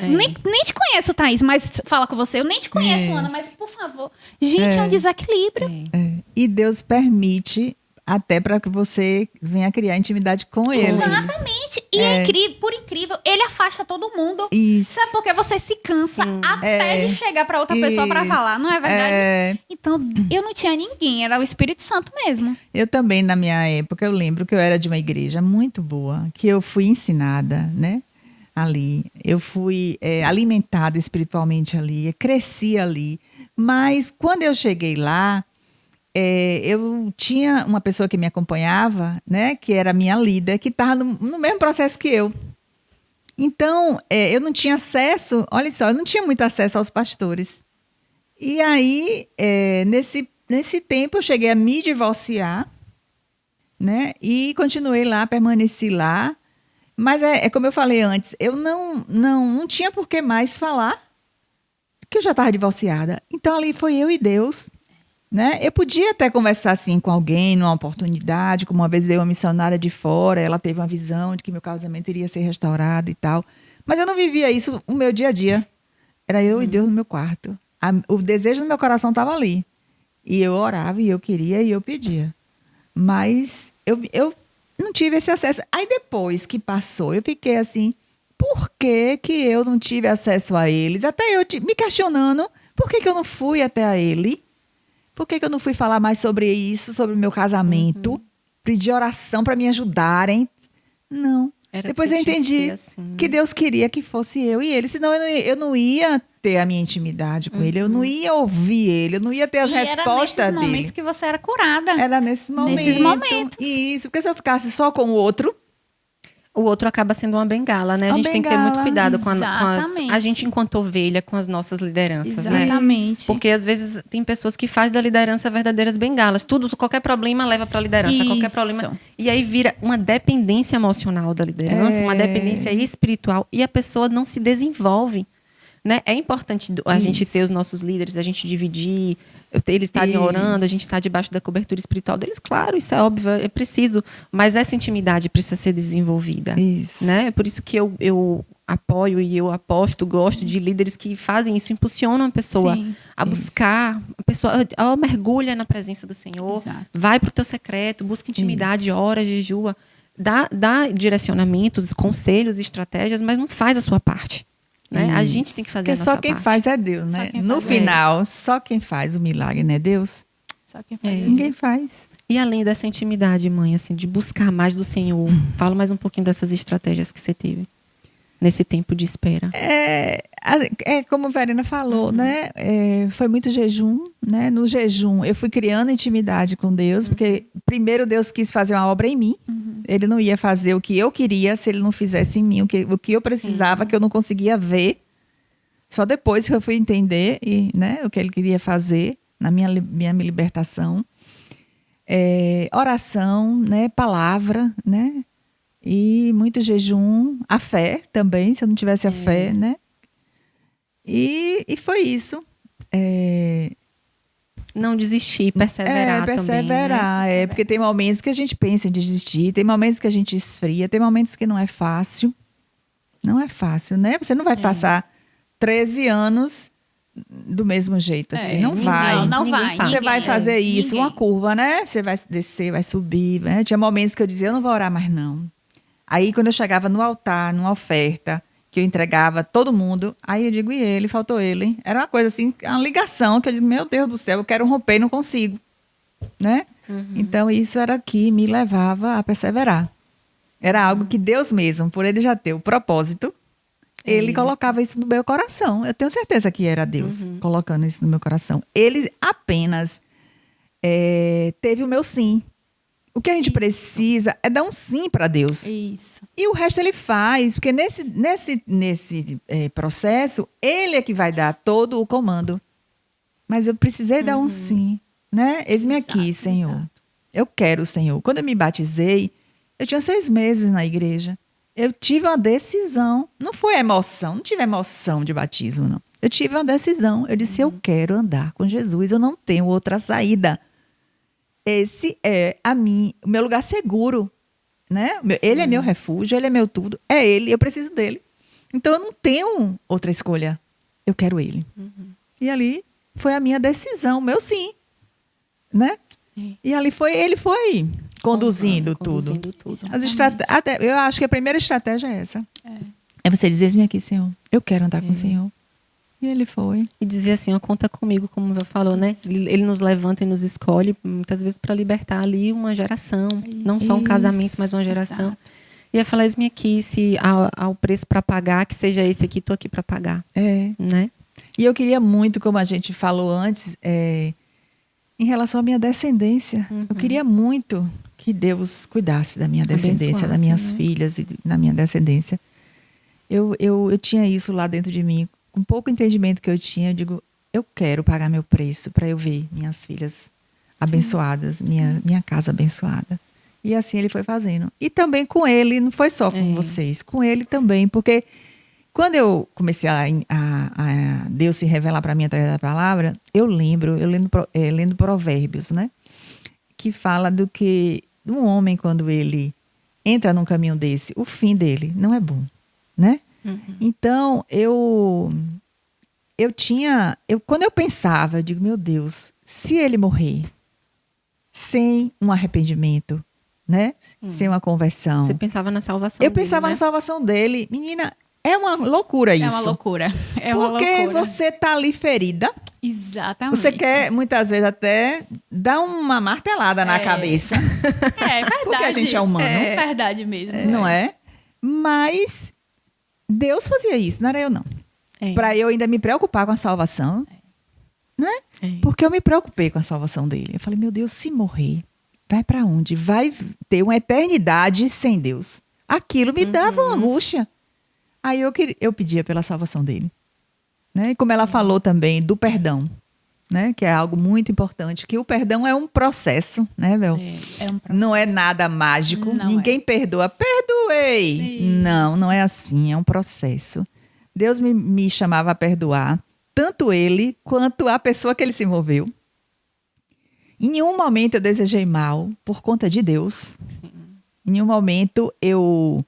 Nem te conheço, Thaís, mas fala com você. Eu nem te conheço, Ana, mas por favor. Gente, é um desequilíbrio. E Deus permite até para que você venha criar intimidade com ele. Exatamente. E é incrível, por incrível, ele afasta todo mundo. Isso. Sabe por que você se cansa até de chegar para outra pessoa para falar, não é verdade? Então, eu não tinha ninguém, era o Espírito Santo mesmo. Eu também, na minha época, eu lembro que eu era de uma igreja muito boa, que eu fui ensinada, né? Ali. Eu fui alimentada espiritualmente ali, cresci ali. Mas, quando eu cheguei lá, eu tinha uma pessoa que me acompanhava, né, que era minha líder, que estava no mesmo processo que eu. Então, eu não tinha acesso, olha só, eu não tinha muito acesso aos pastores. E aí, nesse tempo, eu cheguei a me divorciar, né, e continuei lá, permaneci lá. Mas como eu falei antes, eu não tinha por que mais falar que eu já estava divorciada. Então, ali foi eu e Deus. Né? Eu podia até conversar assim com alguém numa oportunidade, como uma vez veio uma missionária de fora, ela teve uma visão de que meu casamento iria ser restaurado e tal. Mas eu não vivia isso o meu dia a dia. Era eu e Deus no meu quarto. O desejo no meu coração estava ali. E eu orava, e eu queria, e eu pedia. Mas eu não tive esse acesso. Aí depois que passou, eu fiquei assim, por que que eu não tive acesso a eles? Até eu me questionando, por que que eu não fui até a ele? Por que eu não fui falar mais sobre isso, sobre o meu casamento? Pedir oração para me ajudarem? Não. Depois eu entendi que Deus queria que fosse eu e ele. Senão eu não ia ter a minha intimidade com ele. Eu não ia ouvir ele. Eu não ia ter as respostas dele. Era nesses momentos que você era curada. Era nesses momentos. Isso. Porque se eu ficasse só com o outro... O outro acaba sendo uma bengala, né? A gente tem que ter muito cuidado com a gente enquanto ovelha, com as nossas lideranças, né? Exatamente. Porque às vezes tem pessoas que fazem da liderança verdadeiras bengalas. Qualquer problema leva para a liderança. Qualquer problema. E aí vira uma dependência emocional da liderança, uma dependência espiritual. E a pessoa não se desenvolve. Né? É importante a gente ter os nossos líderes, a gente dividir, eles estarem orando, a gente estar debaixo da cobertura espiritual deles. Claro, isso é óbvio, é preciso. Mas essa intimidade precisa ser desenvolvida. Né? É por isso que eu apoio e eu aposto, gosto de líderes que fazem isso, impulsionam a pessoa a buscar. A pessoa mergulha na presença do Senhor, vai para o teu secreto, busca intimidade, ora, jejua, dá direcionamentos, conselhos, estratégias, mas não faz a sua parte. Né? A gente tem que fazer a nossa parte. Porque só quem faz é Deus, né? No final, só quem faz o milagre, não é Deus? Só quem faz. Ninguém faz. E além dessa intimidade, mãe, assim, de buscar mais do Senhor, fala mais um pouquinho dessas estratégias que você teve nesse tempo de espera. Como a Verena falou, né? Foi muito jejum, né? No jejum, eu fui criando intimidade com Deus, porque primeiro Deus quis fazer uma obra em mim. Ele não ia fazer o que eu queria se ele não fizesse em mim o que eu precisava, que eu não conseguia ver. Só depois que eu fui entender né, o que ele queria fazer na minha libertação. Oração, né? Palavra, né? E muito jejum, a fé também, se eu não tivesse a fé, né? E foi isso. Não desistir, perseverar perseverar. também, né? Porque tem momentos que a gente pensa em desistir, tem momentos que a gente esfria, tem momentos que não é fácil. Não é fácil, né? Você não vai passar 13 anos do mesmo jeito, assim. Não vai. Não Ninguém vai. passa. Você vai fazer isso, Ninguém. uma curva, né? Você vai descer, vai subir. Né? Tinha momentos que eu dizia, eu não vou orar mais, não. Aí, quando eu chegava no altar, numa oferta, que eu entregava todo mundo, aí eu digo, e ele? Faltou ele, hein? Era uma coisa assim, uma ligação, que eu digo, meu Deus do céu, eu quero romper e não consigo. Né? Então, isso era que me levava a perseverar. Era algo que Deus mesmo, por ele já ter o propósito, ele colocava isso no meu coração. Eu tenho certeza que era Deus colocando isso no meu coração. Ele apenas teve o meu sim. O que a gente precisa é dar um sim para Deus. Isso. E o resto ele faz, porque nesse processo, ele é que vai dar todo o comando. Mas eu precisei dar um sim, né? Eis-me aqui, Senhor. Exato. Eu quero o Senhor. Quando eu me batizei, eu tinha 6 meses na igreja. Eu tive uma decisão. Não foi emoção, não tive emoção de batismo, não. Eu tive uma decisão. Eu disse, eu quero andar com Jesus. Eu não tenho outra saída. Esse é o meu lugar seguro, né? Ele é meu refúgio, ele é meu tudo. É ele, eu preciso dele. Então, eu não tenho outra escolha. Eu quero ele. E ali foi a minha decisão, meu sim. Né? E ali ele foi conduzindo tudo. Eu acho que a primeira estratégia é essa. É você dizer, eis-me aqui, Senhor. Eu quero andar com o Senhor. E ele foi. E dizer assim, ó, conta comigo, como eu falou, né? Ele nos levanta e nos escolhe, muitas vezes, para libertar ali uma geração. Não só um casamento, mas uma geração. Exato. E eu falei, eis-me aqui, se há o preço para pagar, que seja esse aqui, estou aqui para pagar. Né? E eu queria muito, como a gente falou antes, em relação à minha descendência. Eu queria muito que Deus cuidasse da minha descendência, das minhas filhas e da minha descendência. Eu tinha isso lá dentro de mim. Com pouco entendimento que eu tinha, eu digo, eu quero pagar meu preço para eu ver minhas filhas abençoadas, minha casa abençoada. E assim ele foi fazendo. E também com ele, não foi só com vocês, com ele também, porque quando eu comecei a Deus se revelar para mim através da palavra, eu lendo Provérbios, né? Que fala do que um homem, quando ele entra num caminho desse, o fim dele não é bom, né? Então, quando eu pensava, eu digo, meu Deus, se ele morrer sem um arrependimento, né? Sem uma conversão. Você pensava na salvação Eu dele, pensava né? na salvação dele. Menina, é uma loucura isso. É uma loucura. É uma Porque loucura. você tá ali ferida. Exatamente. Você quer, muitas vezes, até dar uma martelada na cabeça. É verdade. Porque a gente é humano. É verdade mesmo. Não é? Mas Deus fazia isso, não era eu, não. Para eu ainda me preocupar com a salvação. Né? Porque eu me preocupei com a salvação dele. Eu falei, meu Deus, se morrer, vai para onde? Vai ter uma eternidade sem Deus. Aquilo me dava uma angústia. Aí eu pedia pela salvação dele. Né? E como ela falou também do perdão, né? Que é algo muito importante, que o perdão é um processo, né, Bel? É um processo. Não é nada mágico. Não Ninguém perdoa. Perdoei! Isso. Não é assim, é um processo. Deus me chamava a perdoar, tanto ele quanto a pessoa que ele se envolveu. Em nenhum momento eu desejei mal por conta de Deus. Sim. Em nenhum momento eu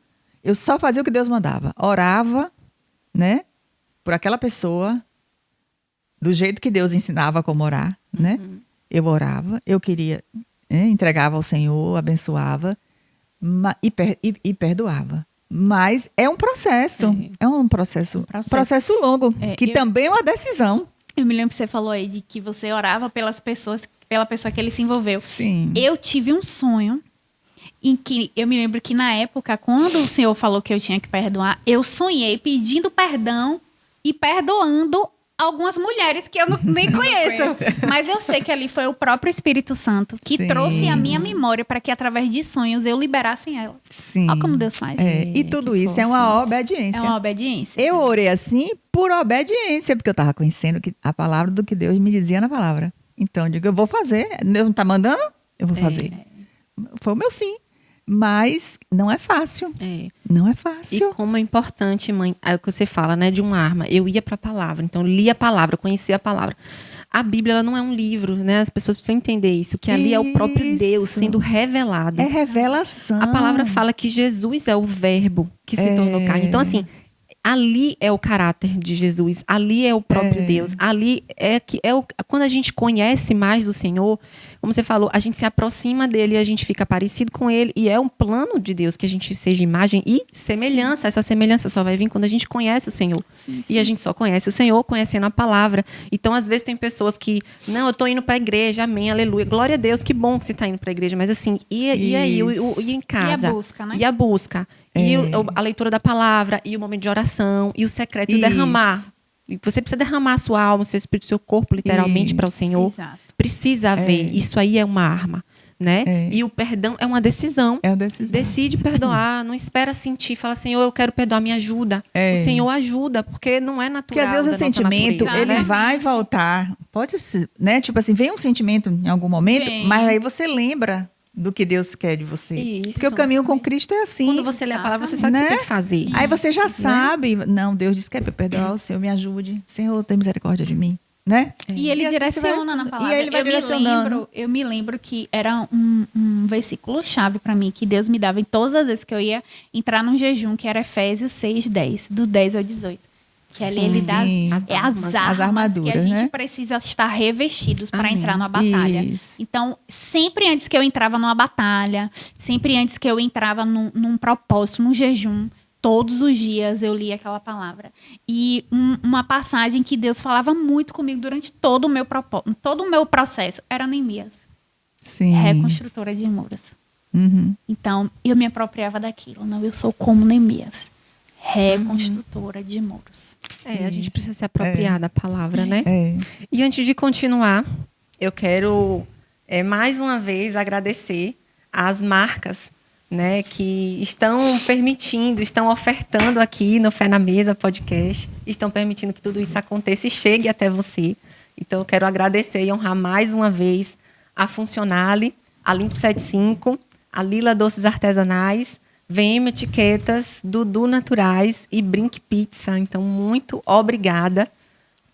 só fazia o que Deus mandava. Orava, né? Por aquela pessoa, do jeito que Deus ensinava como orar, né? Eu orava, eu queria, entregava ao Senhor, abençoava e perdoava. Mas é um processo, é um processo longo, que também é uma decisão. Eu me lembro que você falou aí de que você orava pela pessoa que ele se envolveu. Sim. Eu tive um sonho em que eu me lembro que na época, quando o Senhor falou que eu tinha que perdoar, eu sonhei pedindo perdão e perdoando algumas mulheres que eu nem conheço. Mas eu sei que ali foi o próprio Espírito Santo que Sim. trouxe a minha memória para que através de sonhos eu liberasse ela. Sim. Olha como Deus faz. E tudo isso é uma obediência. É uma obediência. Eu orei assim por obediência, porque eu estava conhecendo a palavra do que Deus me dizia na palavra. Então, eu digo, eu vou fazer. Deus não está mandando? Eu vou fazer. Foi o meu sim. Mas não é fácil. Não é fácil. E como é importante, mãe, é o que você fala, né, de uma arma. Eu ia para a palavra, então lia a palavra, conhecia a palavra. a Bíblia ela não é um livro, né? As pessoas precisam entender isso, que ali é o próprio Deus sendo revelado. É revelação. A palavra fala que Jesus é o verbo que se tornou carne. Então, assim, ali é o caráter de Jesus, ali é o próprio Deus, ali quando a gente conhece mais o Senhor, como você falou, a gente se aproxima dele, a gente fica parecido com ele, e é um plano de Deus que a gente seja imagem e semelhança. Essa semelhança só vai vir quando a gente conhece o Senhor. E a gente só conhece o Senhor conhecendo a palavra. Então, às vezes, tem pessoas que, não, eu tô indo pra igreja, amém, aleluia, glória a Deus, que bom que você tá indo pra igreja, mas assim, e aí, e em casa? E a busca, né? E a busca. E a leitura da palavra, e o momento de oração, e o secreto, e o derramar. E você precisa derramar a sua alma, o seu espírito, o seu corpo, literalmente, para o Senhor. Exato. Precisa haver. Isso aí é uma arma, né? E o perdão é uma decisão. É uma decisão. Decide perdoar, não espera sentir. Fala, Senhor, eu quero perdoar, me ajuda. O Senhor ajuda, porque não é natural. Porque às vezes o sentimento, natureza, ele né? vai voltar. Pode ser, né? Tipo assim, vem um sentimento em algum momento, mas aí você lembra do que Deus quer de você. Isso. Porque o caminho com Cristo é assim. Quando você lê a palavra, você sabe o que você tem que fazer. Aí você já sabe. Não, Deus disse que é para perdoar o Senhor, me ajude. Senhor, tem misericórdia de mim. Né? E ele assim direciona na palavra. E ele vai direcionando. Eu me lembro que era um versículo-chave para mim, que Deus me dava em todas as vezes que eu ia entrar num jejum, que era Efésios 6:10, do 10 ao 18. Que ali ele dá as armaduras, que a gente precisa estar revestidos para entrar numa batalha. Isso. Então, sempre antes que eu entrava numa batalha, sempre antes que eu entrava num propósito, num jejum, todos os dias eu lia aquela palavra. E uma passagem que Deus falava muito comigo durante todo o meu processo era Neemias. Sim. Reconstrutora de muros. Uhum. Então, eu me apropriava daquilo. Não, eu sou como Neemias. Reconstrutora de muros. A gente precisa se apropriar da palavra, né? É. E antes de continuar, eu quero mais uma vez agradecer às marcas, né, que estão permitindo, estão ofertando aqui no Fé na Mesa podcast, estão permitindo que tudo isso aconteça e chegue até você. Então, eu quero agradecer e honrar mais uma vez a Funcionale, a Limpo 75, a Lila Doces Artesanais, VM Etiquetas, Dudu Naturais e Brink Pizza. Então, muito obrigada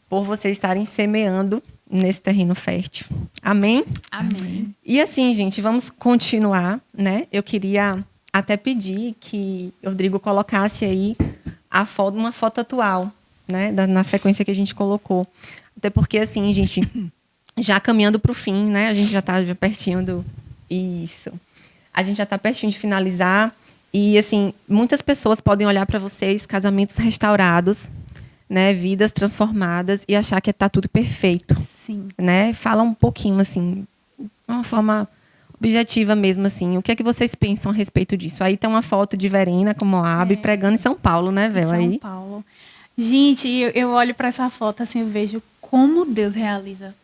por vocês estarem semeando nesse terreno fértil. Amém? Amém. E assim, gente, vamos continuar, né? Eu queria até pedir que o Rodrigo colocasse aí uma foto atual, né? Na sequência que a gente colocou. Até porque, assim, gente, já caminhando para o fim, né? A gente já está pertinho do... Isso. A gente já está pertinho de finalizar. E, assim, muitas pessoas podem olhar para vocês, casamentos restaurados, né, vidas transformadas, e achar que está tudo perfeito. Sim. Né? Fala um pouquinho, assim, de uma forma objetiva mesmo, assim. O que é que vocês pensam a respeito disso? Aí tem uma foto de Verena com Moab pregando em São Paulo, né, Vel? São Paulo. Gente, eu olho para essa foto, assim, eu vejo como Deus realiza.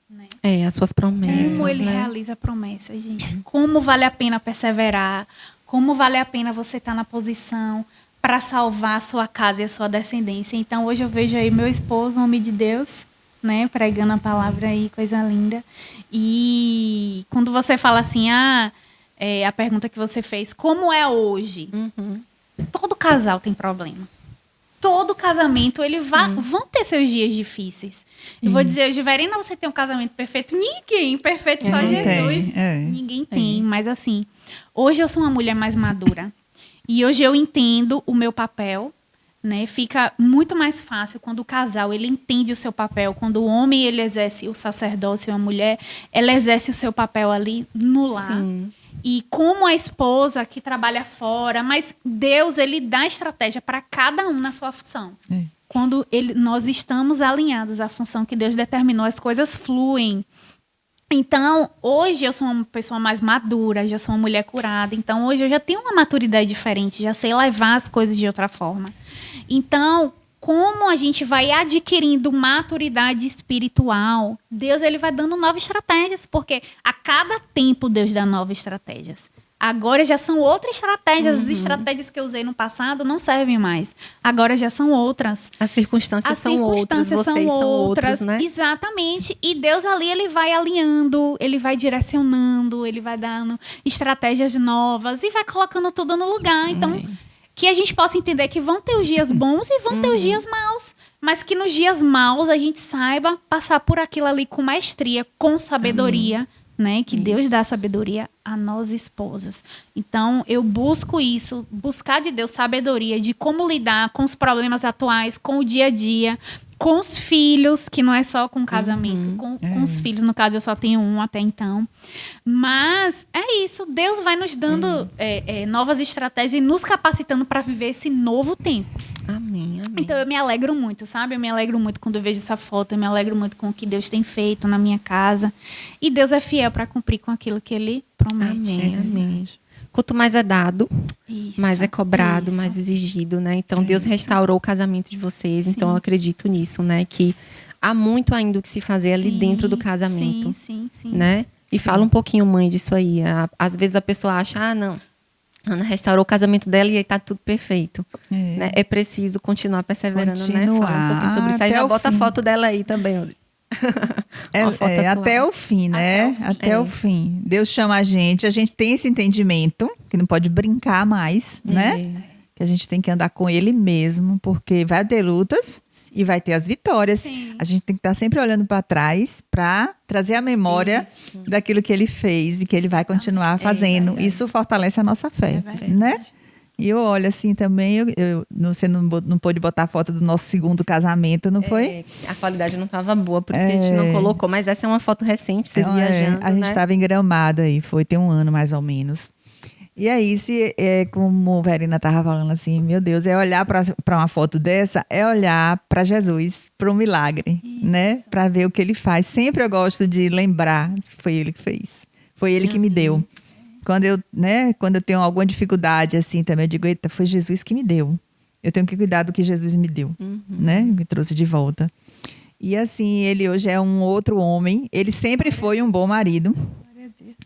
Né? As suas promessas, como ele realiza promessas, gente. Como vale a pena perseverar. Como vale a pena você estar na posição para salvar a sua casa e a sua descendência. Então, hoje eu vejo aí meu esposo, homem de Deus, né, pregando a palavra aí, coisa linda. E quando você fala assim, a pergunta que você fez, como é hoje? Uhum. Todo casal tem problema. Todo casamento, vão ter seus dias difíceis. Eu vou dizer hoje, Verena, você tem um casamento perfeito? Ninguém, perfeito só Jesus. Ninguém tem, mas assim, hoje eu sou uma mulher mais madura. E hoje eu entendo o meu papel, né? Fica muito mais fácil quando o casal ele entende o seu papel, quando o homem ele exerce o sacerdócio e a mulher ela exerce o seu papel ali no lar. Sim. E como a esposa que trabalha fora, mas Deus ele dá estratégia para cada um na sua função. Quando nós estamos alinhados à função que Deus determinou, as coisas fluem. Então, hoje eu sou uma pessoa mais madura, já sou uma mulher curada. Então, hoje eu já tenho uma maturidade diferente, já sei levar as coisas de outra forma. Então, como a gente vai adquirindo maturidade espiritual, Deus ele vai dando novas estratégias, porque a cada tempo Deus dá novas estratégias. Agora já são outras estratégias. As estratégias que eu usei no passado não servem mais. Agora já são outras. As circunstâncias são outras, vocês são outros, né? Exatamente. E Deus ali, ele vai alinhando, ele vai direcionando, ele vai dando estratégias novas e vai colocando tudo no lugar. Então, que a gente possa entender que vão ter os dias bons e vão ter os dias maus. mas que nos dias maus a gente saiba passar por aquilo ali com maestria, com sabedoria, né? Que Deus dá sabedoria a nós esposas. Então, eu busco isso, buscar de Deus sabedoria de como lidar com os problemas atuais, com o dia a dia, com os filhos, que não é só com o casamento, com os filhos, no caso eu só tenho um até então. Mas é isso, Deus vai nos dando novas estratégias e nos capacitando para viver esse novo tempo. Amém, amém. Então eu me alegro muito, sabe? Eu me alegro muito quando eu vejo essa foto, eu me alegro muito com o que Deus tem feito na minha casa. E Deus é fiel para cumprir com aquilo que Ele promete. Amém, amém. Quanto mais é dado, Isso, mais é cobrado, isso. mais exigido, né? Então, Deus restaurou o casamento de vocês. Sim. Então, eu acredito nisso, né? Que há muito ainda o que se fazer ali Sim, dentro do casamento, sim. né? E fala um pouquinho, mãe, disso aí. Às vezes a pessoa acha, não, Ana restaurou o casamento dela e aí tá tudo perfeito. Né? É preciso continuar perseverando, né? Fala um pouquinho sobre isso. Aí já bota a foto dela aí também, Audrey. Até o fim, né? Até o fim. Deus chama a gente tem esse entendimento, que não pode brincar mais, né? Que a gente tem que andar com Ele mesmo, porque vai ter lutas e vai ter as vitórias. Sim. A gente tem que estar sempre olhando para trás para trazer a memória daquilo que Ele fez e que Ele vai continuar fazendo. Isso fortalece a nossa fé, né? E eu olho assim também, você não pôde botar a foto do nosso segundo casamento, não foi? A qualidade não estava boa, por isso que a gente não colocou. Mas essa é uma foto recente, vocês viajando, a gente estava em Gramado aí, tem um ano mais ou menos. E aí, como a Verena estava falando assim, meu Deus, olhar para uma foto dessa, olhar para Jesus, para um milagre, né? Para ver o que Ele faz. Sempre eu gosto de lembrar, foi Ele que fez, foi Ele que me deu. Quando eu tenho alguma dificuldade, assim, também eu digo, eita, foi Jesus que me deu. Eu tenho que cuidar do que Jesus me deu, né? Me trouxe de volta. E assim, ele hoje é um outro homem. Ele sempre foi um bom marido.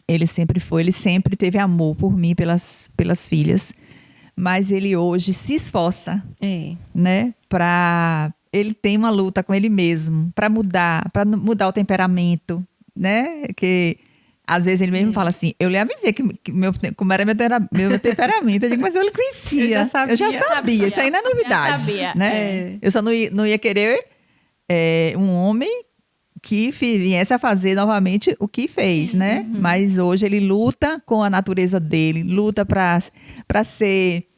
Ele sempre teve amor por mim, pelas filhas. Mas ele hoje se esforça, né? Ele tem uma luta com ele mesmo, para mudar o temperamento, né? Que às vezes ele mesmo fala assim, eu lhe avisei como era meu temperamento. Eu digo, mas eu lhe conhecia. Eu já sabia. Isso aí não é novidade. Né? Eu só não ia querer um homem que viesse a fazer novamente o que fez, né? Mas hoje ele luta com a natureza dele, luta para ser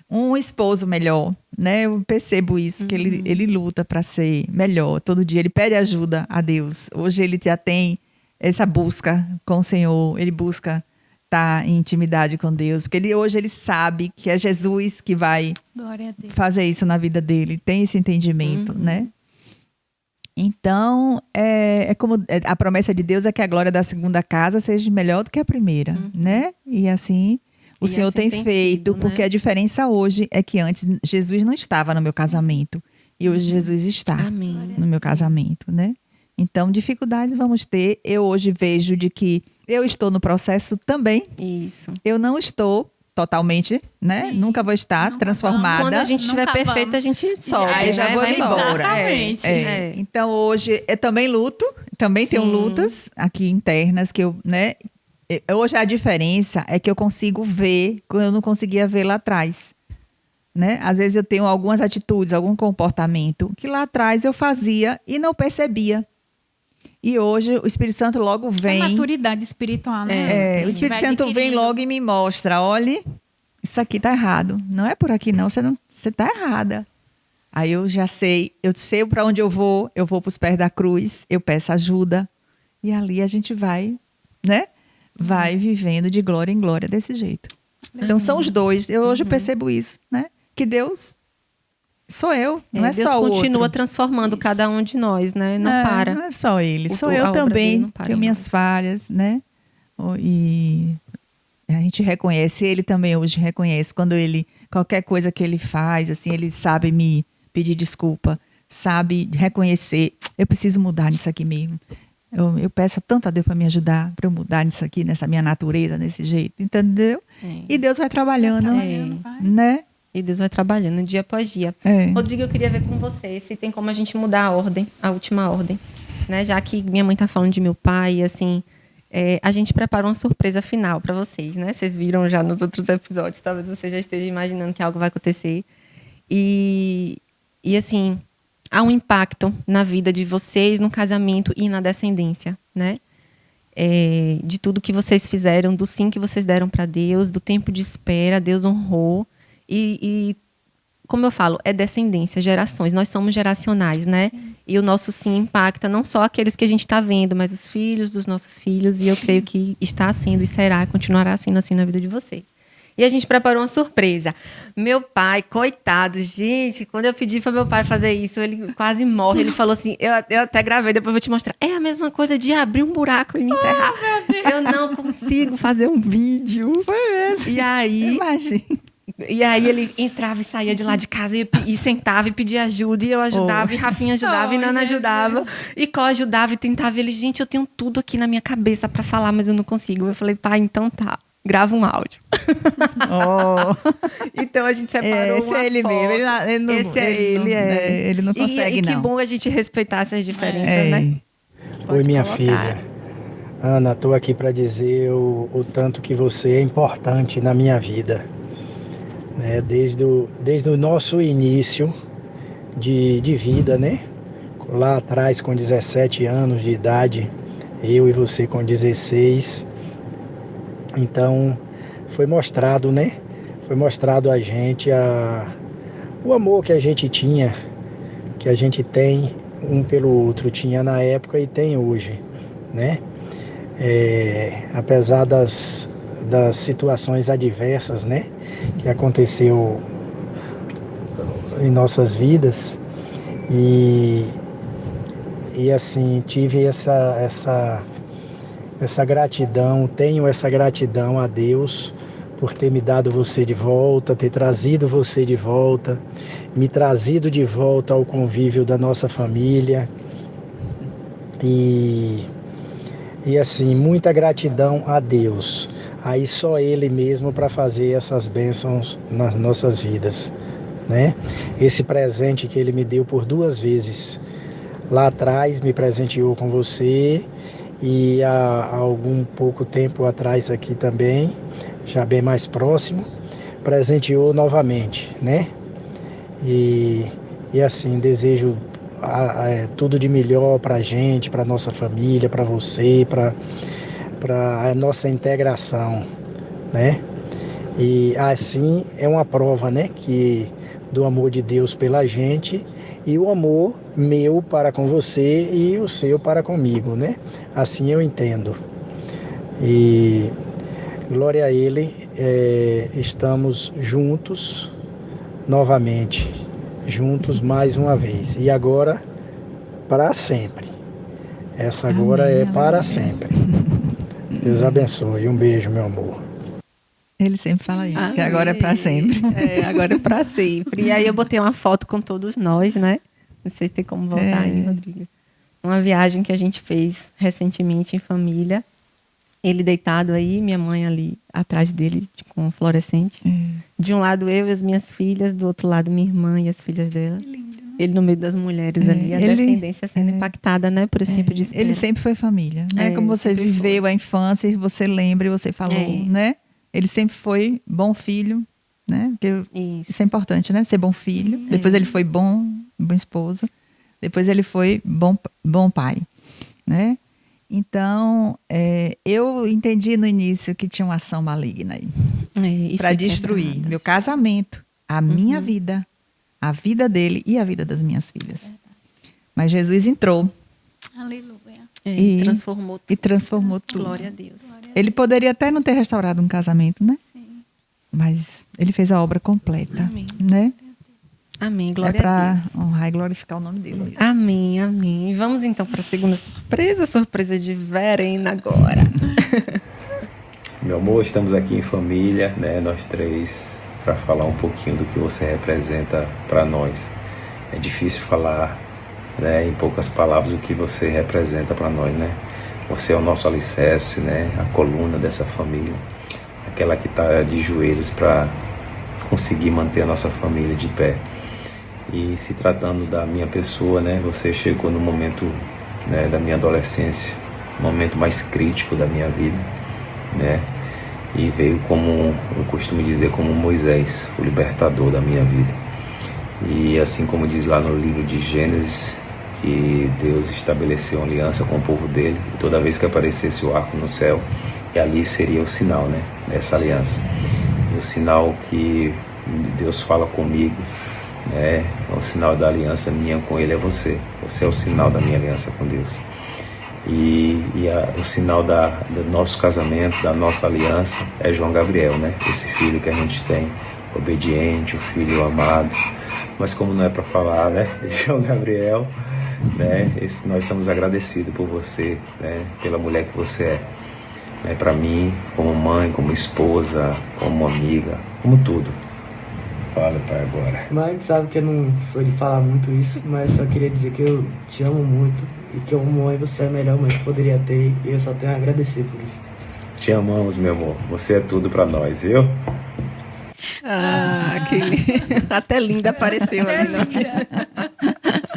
um esposo melhor, né? Eu percebo isso, que ele luta para ser melhor. Todo dia ele pede ajuda a Deus. Hoje ele já tem essa busca com o Senhor, ele busca estar em intimidade com Deus, porque hoje ele sabe que é Jesus que vai fazer isso na vida dele, tem esse entendimento, né? Então, como a promessa de Deus é que a glória da segunda casa seja melhor do que a primeira, né? E assim, o Senhor assim tem feito, sido, porque a diferença hoje é que antes Jesus não estava no meu casamento, e hoje Jesus está no meu casamento, né? Então, dificuldades vamos ter. Eu hoje vejo de que eu estou no processo também. Isso. Eu não estou totalmente, né? Nunca vou estar transformada. Quando a gente estiver perfeita, a gente sobe. Aí já vou embora. Exatamente. Então, hoje, eu também luto. Também tenho lutas aqui internas que eu, né? Hoje a diferença é que eu consigo ver quando eu não conseguia ver lá atrás. Né? Às vezes eu tenho algumas atitudes, algum comportamento que lá atrás eu fazia e não percebia. E hoje o Espírito Santo logo vem. A maturidade espiritual, né? O Espírito Santo vem logo e me mostra: olha, isso aqui tá errado. Não é por aqui, não. Você tá errada. Aí eu já sei, para onde eu vou para os pés da cruz, eu peço ajuda. E ali a gente vai, né? Vai vivendo de glória em glória desse jeito. Então são os dois. Eu hoje percebo isso, né? Que Deus sou eu, não é Deus só o outro. Deus continua transformando cada um de nós, né? Não para. Não é só ele, sou eu também. Tenho minhas falhas, né? E a gente reconhece, ele também hoje reconhece. Quando qualquer coisa que ele faz, assim, ele sabe me pedir desculpa, sabe reconhecer. Eu preciso mudar nisso aqui mesmo. Eu peço tanto a Deus para me ajudar, para eu mudar nisso aqui, nessa minha natureza, nesse jeito, entendeu? E Deus vai trabalhando, né? E Deus vai trabalhando dia após dia. Rodrigo, eu queria ver com você se tem como a gente mudar a ordem, a última ordem. Né? Já que minha mãe tá falando de meu pai, assim, a gente preparou uma surpresa final para vocês, né? Vocês viram já nos outros episódios, talvez você já esteja imaginando que algo vai acontecer. E assim, há um impacto na vida de vocês, no casamento e na descendência, né? De tudo que vocês fizeram, do sim que vocês deram para Deus, do tempo de espera, Deus honrou. E como eu falo, é descendência, gerações. Nós somos geracionais, né? Sim. E o nosso sim impacta não só aqueles que a gente está vendo, mas os filhos dos nossos filhos. E eu creio que está sendo e será, continuará sendo assim na vida de vocês. E a gente preparou uma surpresa. Meu pai, coitado, gente, quando eu pedi para meu pai fazer isso, ele quase morre. Ele falou assim, eu até gravei, depois eu vou te mostrar. É a mesma coisa de abrir um buraco e me enterrar. Eu não consigo fazer um vídeo. Foi mesmo. E aí... Imagina. E aí ele entrava e saía de lá de casa e sentava e pedia ajuda. E eu ajudava, e Rafinha ajudava, e Nana ajudava. E Có ajudava e tentava. E ele, gente, eu tenho tudo aqui na minha cabeça para falar, mas eu não consigo. Eu falei, pai, então tá. Grava um áudio. Então a gente separou esse é ele foto. Mesmo. Ele não consegue, não. E que bom a gente respeitar essas diferenças, né? Oi, minha filha. Ana, estou aqui para dizer o tanto que você é importante na minha vida. Né? Desde o nosso início de vida, né? Lá atrás, com 17 anos de idade, eu e você com 16. Então, foi mostrado, né? Foi mostrado a gente o amor que a gente tinha, que a gente tem um pelo outro, tinha na época e tem hoje, né? Apesar das situações adversas, né? Que aconteceu em nossas vidas e assim, tive essa gratidão, tenho essa gratidão a Deus por ter me dado você de volta, ter trazido você de volta, me trazido de volta ao convívio da nossa família e assim, muita gratidão a Deus. Aí só Ele mesmo para fazer essas bênçãos nas nossas vidas, né? Esse presente que Ele me deu por 2 vezes, lá atrás me presenteou com você e há algum pouco tempo atrás aqui também, já bem mais próximo, presenteou novamente, né? E assim, desejo tudo de melhor para a gente, para nossa família, para você, para a nossa integração, né? E assim é uma prova, né? Do amor de Deus pela gente e o amor meu para com você e o seu para comigo, né? Assim eu entendo. E glória a Ele, estamos juntos novamente, juntos mais uma vez. E agora, para sempre. Essa agora Amém, para sempre. Deus abençoe. Um beijo, meu amor. Ele sempre fala isso, Amém. Que agora é para sempre. Agora é para sempre. E aí eu botei uma foto com todos nós, né? Não sei se tem como voltar aí, Rodrigo. Uma viagem que a gente fez recentemente em família. Ele deitado aí, minha mãe ali atrás dele com um fluorescente. De um lado eu e as minhas filhas, do outro lado minha irmã e as filhas dela. Que lindo. Ele no meio das mulheres ali, a descendência sendo impactada, né, por esse tempo de espera. Ele sempre foi família, né? Como você viveu a infância, você lembra e você falou, né? Ele sempre foi bom filho, né? Porque isso é importante, né? Ser bom filho. Depois ele foi bom esposo. Depois ele foi bom pai, né? Então, eu entendi no início que tinha uma ação maligna aí para destruir meu casamento, a minha vida, a vida dele e a vida das minhas filhas. Mas Jesus entrou. Aleluia. E transformou tudo. E transformou tudo. Glória a Deus. Ele poderia até não ter restaurado um casamento, né? Sim. Mas ele fez a obra completa, Amém. Né? Amém, glória a Deus. Para honrar e glorificar o nome dele mesmo. Amém, amém. Vamos então para a segunda surpresa de Verena agora. Meu amor, estamos aqui em família, né? Nós três, para falar um pouquinho do que você representa para nós. É difícil falar, né, em poucas palavras o que você representa para nós, né? Você é o nosso alicerce, né? A coluna dessa família, aquela que está de joelhos para conseguir manter a nossa família de pé. E se tratando da minha pessoa, né, você chegou no momento, né, da minha adolescência, o momento mais crítico da minha vida, né, e veio como, eu costumo dizer, como Moisés, o libertador da minha vida. E assim como diz lá no livro de Gênesis, que Deus estabeleceu uma aliança com o povo dele, e toda vez que aparecesse o arco no céu, e ali seria o sinal, né, dessa aliança. E o sinal que Deus fala comigo, né, o sinal da aliança minha com ele é você. Você é o sinal da minha aliança com Deus. O sinal do nosso casamento, da nossa aliança, é João Gabriel, né? Esse filho que a gente tem, obediente, o filho amado. Mas como não é para falar, né, João Gabriel, né, nós somos agradecidos por você, né, pela mulher que você é. Né, para mim, como mãe, como esposa, como amiga, como tudo. Fala, pai, agora. Mas sabe que eu não sou de falar muito isso, mas só queria dizer que eu te amo muito e que eu amo mãe, você é a melhor mãe que poderia ter e eu só tenho a agradecer por isso. Te amamos, meu amor. Você é tudo pra nós, viu? Que lindo. Até linda apareceu ali.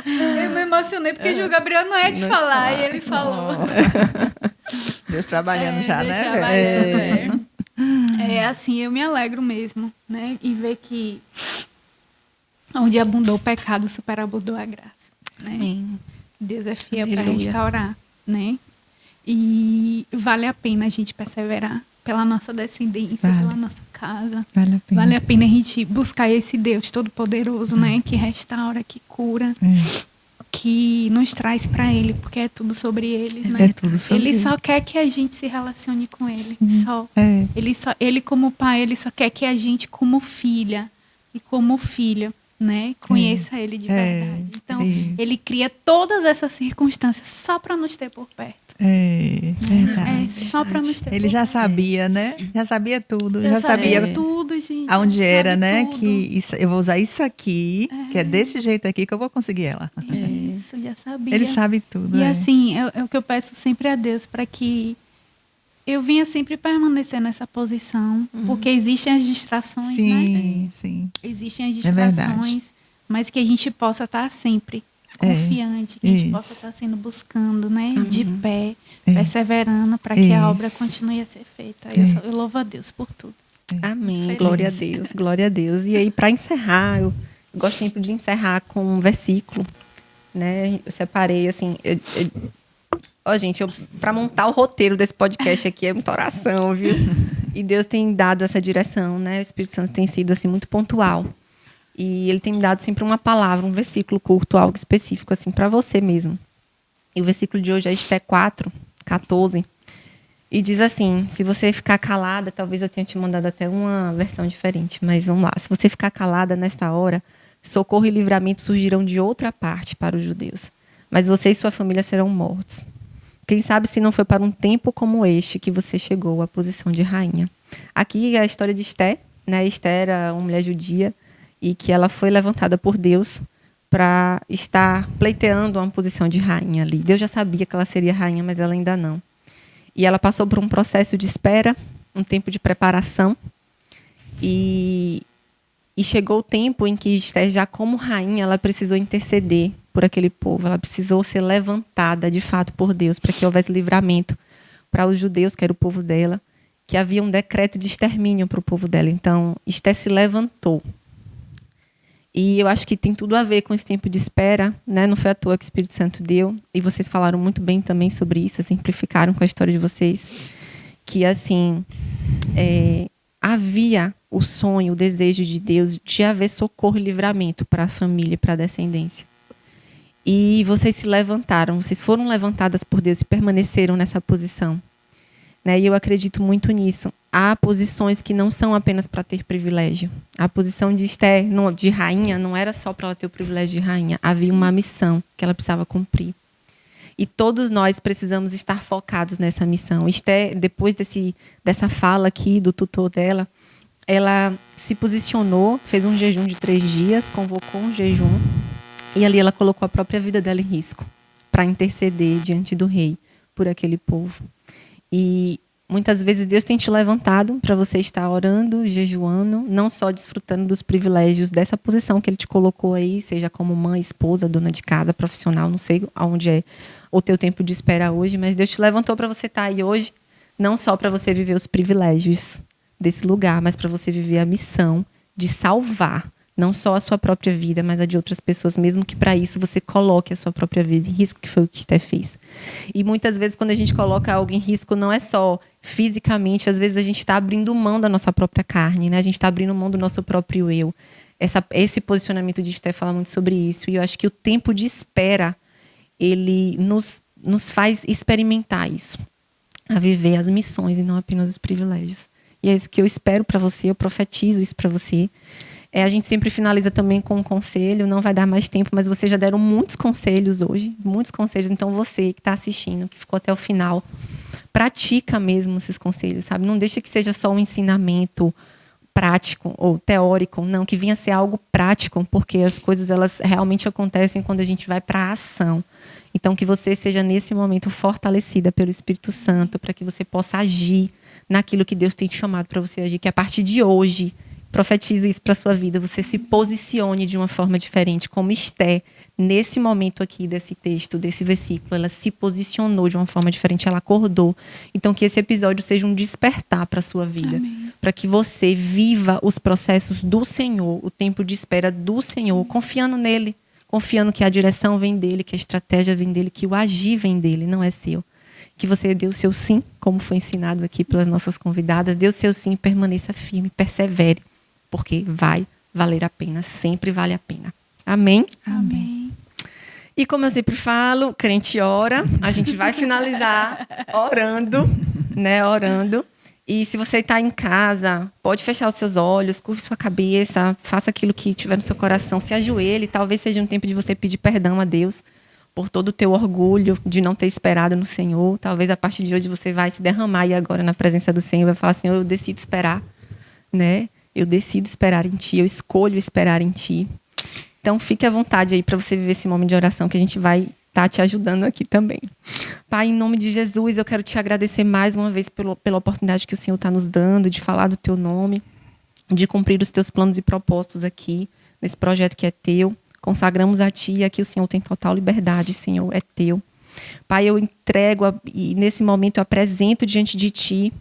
Eu me emocionei porque João Gabriel não é de falar e ele falou. Deus trabalhando já, Deus né? trabalhando, é assim, eu me alegro mesmo, né? E ver que onde abundou o pecado, superabundou a graça, né? Amém. Deus é fiel para Aleluia. restaurar, né? E vale a pena a gente perseverar pela nossa descendência, Vale. pela nossa casa. Vale a pena. Vale a pena a gente buscar esse Deus todo-poderoso, né? Que restaura, que cura, que nos traz para Ele, porque é tudo sobre Ele, né? É tudo sobre Ele Ele. só quer que a gente se relacione com Ele, só. É. Ele como pai, Ele só quer que a gente como filha e como filho, né? Conheça Ele de verdade. Então, Isso. Ele cria todas essas circunstâncias só para nos ter por perto. É, verdade. É só para nos ter Ele por já perto. sabia, né? Já sabia tudo. Já sabia tudo, gente. aonde já era, sabe né? tudo. Que isso, eu vou usar isso aqui, que é desse jeito aqui que eu vou conseguir ela. Isso, já sabia. Ele sabe tudo. E é. assim, é o que eu peço sempre a Deus, para que eu venha sempre permanecer nessa posição, porque existem as distrações, né? Sim, sim. Existem as É verdade. distrações, mas que a gente possa estar sempre confiante, que a gente isso. possa estar sendo buscando, né? De pé, É. perseverando, para que a obra Isso. continue a ser feita. É. Eu louvo a Deus por tudo. Amém. Feliz. Glória a Deus, glória a Deus. E aí, para encerrar, eu gosto sempre de encerrar com um versículo, né? Eu separei, assim... Ó, gente, para montar o roteiro desse podcast aqui é muita oração, viu? E Deus tem dado essa direção, né? O Espírito Santo tem sido, assim, muito pontual. E Ele tem me dado sempre uma palavra, um versículo curto, algo específico, assim, para você mesmo. E o versículo de hoje é Esté 4:14. E diz assim: se você ficar calada, talvez eu tenha te mandado até uma versão diferente, mas vamos lá. Se você ficar calada nesta hora, socorro e livramento surgirão de outra parte para os judeus, mas você e sua família serão mortos. Quem sabe se não foi para um tempo como este que você chegou à posição de rainha. Aqui é a história de Esté, né? Esté era uma mulher judia e que ela foi levantada por Deus para estar pleiteando uma posição de rainha ali. Deus já sabia que ela seria rainha, mas ela ainda não. E ela passou por um processo de espera, um tempo de preparação. E chegou o tempo em que Esté, já como rainha, ela precisou interceder por aquele povo. Ela precisou ser levantada, de fato, por Deus, para que houvesse livramento para os judeus, que era o povo dela, que havia um decreto de extermínio para o povo dela. Então, Esté se levantou. E eu acho que tem tudo a ver com esse tempo de espera, né? Não foi à toa que o Espírito Santo deu. E vocês falaram muito bem também sobre isso, exemplificaram com a história de vocês. Que, assim, havia o sonho, o desejo de Deus de haver socorro e livramento para a família e para a descendência. E vocês se levantaram, vocês foram levantadas por Deus e permaneceram nessa posição. Né? E eu acredito muito nisso. Há posições que não são apenas para ter privilégio. A posição de Esté, de rainha, não era só para ela ter o privilégio de rainha. Havia uma missão que ela precisava cumprir. E todos nós precisamos estar focados nessa missão. Esté, depois dessa fala aqui do tutor dela, ela se posicionou, fez um jejum de 3 dias, convocou um jejum. E ali ela colocou a própria vida dela em risco para interceder diante do rei por aquele povo. E muitas vezes Deus tem te levantado para você estar orando, jejuando, não só desfrutando dos privilégios dessa posição que Ele te colocou aí, seja como mãe, esposa, dona de casa, profissional, não sei aonde é o teu tempo de espera hoje, mas Deus te levantou para você estar aí hoje, não só para você viver os privilégios desse lugar, mas para você viver a missão de salvar Não só a sua própria vida, mas a de outras pessoas, mesmo que para isso você coloque a sua própria vida em risco, que foi o que Esté fez. E muitas vezes, quando a gente coloca algo em risco, não é só fisicamente, às vezes a gente está abrindo mão da nossa própria carne, né? A gente está abrindo mão do nosso próprio eu. Esse posicionamento de Esté fala muito sobre isso. E eu acho que o tempo de espera, ele nos faz experimentar isso, a viver as missões e não apenas os privilégios. E é isso que eu espero para você, eu profetizo isso para você. A gente sempre finaliza também com um conselho, não vai dar mais tempo, mas vocês já deram muitos conselhos hoje, muitos conselhos. Então você que está assistindo, que ficou até o final, pratica mesmo esses conselhos, sabe? Não deixa que seja só um ensinamento prático ou teórico, não, que venha ser algo prático, porque as coisas elas realmente acontecem quando a gente vai para a ação. Então que você seja nesse momento fortalecida pelo Espírito Santo, para que você possa agir naquilo que Deus tem te chamado para você agir, que a partir de hoje, profetizo isso para a sua vida, você se posicione de uma forma diferente, como Esté, nesse momento aqui desse texto, desse versículo, ela se posicionou de uma forma diferente, ela acordou. Então que esse episódio seja um despertar para a sua vida, para que você viva os processos do Senhor, o tempo de espera do Senhor, confiando nele, confiando que a direção vem dele, que a estratégia vem dele, que o agir vem dele, não é seu. Que você dê o seu sim, como foi ensinado aqui pelas nossas convidadas, dê o seu sim, permaneça firme, persevere, porque vai valer a pena, sempre vale a pena. Amém? Amém. E como eu sempre falo, crente ora, a gente vai finalizar orando, né? Orando. E se você está em casa, pode fechar os seus olhos, curve sua cabeça, faça aquilo que tiver no seu coração, se ajoelhe, talvez seja um tempo de você pedir perdão a Deus por todo o teu orgulho de não ter esperado no Senhor. Talvez a partir de hoje você vai se derramar aí agora na presença do Senhor, vai falar assim, eu decido esperar, né? Eu decido esperar em Ti, eu escolho esperar em Ti. Então fique à vontade aí para você viver esse momento de oração que a gente vai estar te ajudando aqui também. Pai, em nome de Jesus, eu quero te agradecer mais uma vez pela oportunidade que o Senhor está nos dando de falar do Teu nome, de cumprir os Teus planos e propósitos aqui, nesse projeto que é Teu. Consagramos a Ti e aqui o Senhor tem total liberdade, Senhor, é Teu. Pai, eu entrego e nesse momento eu apresento diante de Ti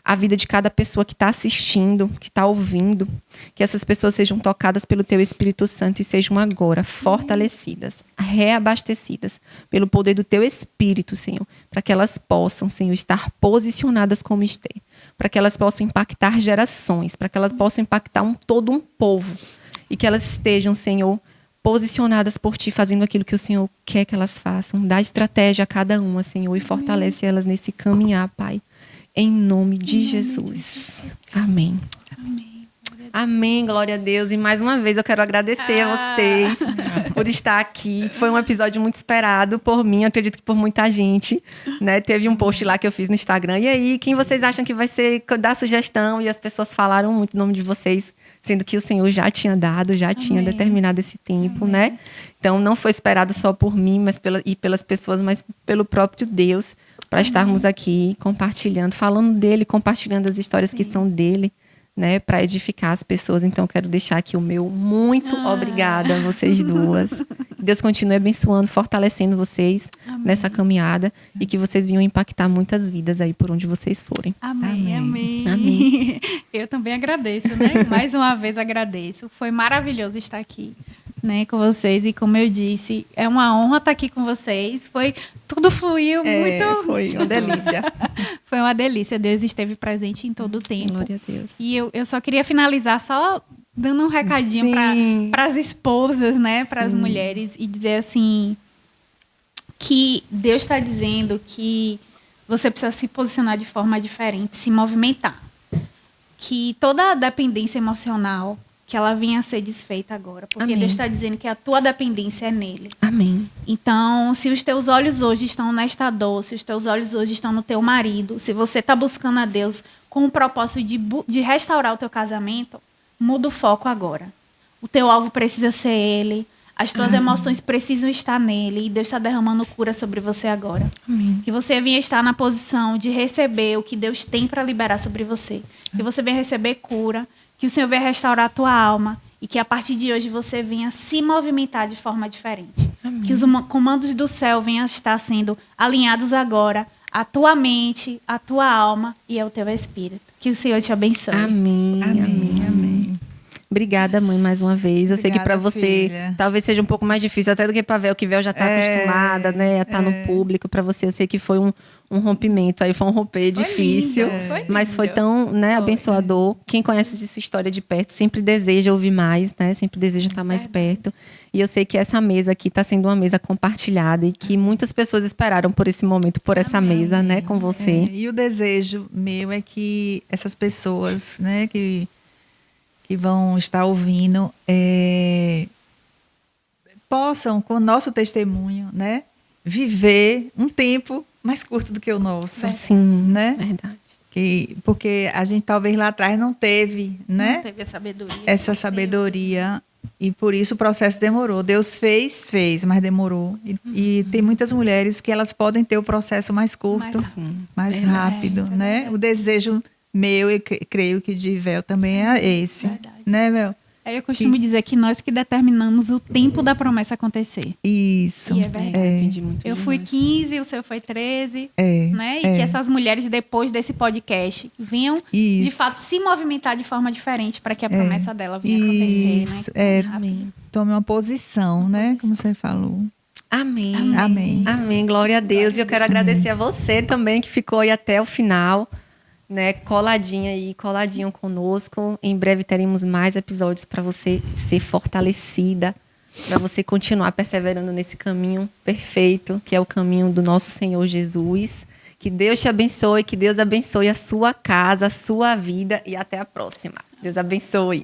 a vida de cada pessoa que está assistindo, que está ouvindo, que essas pessoas sejam tocadas pelo Teu Espírito Santo e sejam agora fortalecidas, reabastecidas pelo poder do Teu Espírito, Senhor, para que elas possam, Senhor, estar posicionadas como Esté, para que elas possam impactar gerações, para que elas possam impactar todo um povo e que elas estejam, Senhor, posicionadas por Ti, fazendo aquilo que o Senhor quer que elas façam. Dá estratégia a cada uma, Senhor, e fortalece elas nesse caminhar, Pai. Em nome de Jesus. Amém. Amém. Amém, glória a Deus. E mais uma vez eu quero agradecer a vocês por estar aqui. Foi um episódio muito esperado por mim, acredito que por muita gente, né? Teve um post lá que eu fiz no Instagram. E aí, quem vocês acham que vai ser dar sugestão? E as pessoas falaram muito o nome de vocês, sendo que o Senhor já tinha dado, já tinha determinado esse tempo, né? Então não foi esperado só por mim, mas pelas pessoas, mas pelo próprio Deus, para estarmos aqui compartilhando, falando dele, compartilhando as histórias que são dele, né, para edificar as pessoas. Então eu quero deixar aqui o meu muito obrigada a vocês duas. Deus continue abençoando, fortalecendo vocês nessa caminhada e que vocês venham impactar muitas vidas aí por onde vocês forem. Amém, amém. Amém. Eu também agradeço, né? Mais uma vez agradeço. Foi maravilhoso estar aqui, né, com vocês. E como eu disse, é uma honra estar aqui com vocês. Tudo fluiu muito. Foi uma delícia. Foi uma delícia. Deus esteve presente em todo o tempo. Glória a Deus. E eu só queria finalizar só dando um recadinho para as esposas, né, para as mulheres, e dizer assim que Deus está dizendo que você precisa se posicionar de forma diferente, se movimentar. Que toda a dependência emocional, que ela venha a ser desfeita agora. Porque Amém. Deus está dizendo que a tua dependência é nele. Amém. Então, se os teus olhos hoje estão nesta dor, se os teus olhos hoje estão no teu marido, se você está buscando a Deus com o propósito de restaurar o teu casamento, muda o foco agora. O teu alvo precisa ser ele. As tuas emoções precisam estar nele. E Deus está derramando cura sobre você agora. Amém. Que você venha estar na posição de receber o que Deus tem para liberar sobre você. Que você venha receber cura. Que o Senhor venha restaurar a tua alma. E que a partir de hoje você venha se movimentar de forma diferente. Amém. Que os comandos do céu venham estar sendo alinhados agora à tua mente, à tua alma e ao teu espírito. Que o Senhor te abençoe. Amém. Amém. Amém. Obrigada, mãe, mais uma vez. Eu sei que para Obrigada, você filha. talvez seja um pouco mais difícil, até do que para Vel, que Vel já está acostumada, né, a estar no público. Para você, eu sei que foi um rompimento, aí foi um romper difícil, lindo, foi mas foi lindo. tão, né, Foi. abençoador. Quem conhece sua história de perto sempre deseja ouvir mais, né, sempre deseja estar mais perto. E eu sei que essa mesa aqui está sendo uma mesa compartilhada e que muitas pessoas esperaram por esse momento, por essa mesa, né, com você. E o desejo meu é que essas pessoas, né, que vão estar ouvindo, possam, com o nosso testemunho, né, viver um tempo mais curto do que o nosso. Sim, né? Verdade. Porque a gente talvez lá atrás não teve, né? Não teve a sabedoria. Essa sabedoria. E por isso o processo demorou. Deus fez, mas demorou. E tem muitas mulheres que elas podem ter o processo mais curto, mais rápido, isso é né? verdade. O desejo meu, e creio que de Vel também é esse. Verdade. Né, Vel? Aí eu costumo dizer que nós que determinamos o tempo da promessa acontecer. Isso. E é verdade. Entendi muito Eu fui demais. 15, o seu foi 13. Né? E que essas mulheres, depois desse podcast, venham, de Isso. fato, se movimentar de forma diferente para que a promessa dela venha acontecer. Isso. Né? Amém. Tome uma posição, né? Como você falou. Amém. Amém. Amém. Glória a Deus. E eu quero agradecer a você também que ficou aí até o final, né? Coladinha aí, coladinho conosco. Em breve teremos mais episódios para você ser fortalecida, para você continuar perseverando nesse caminho perfeito, que é o caminho do nosso Senhor Jesus. Que Deus te abençoe, que Deus abençoe a sua casa, a sua vida e até a próxima. Deus abençoe.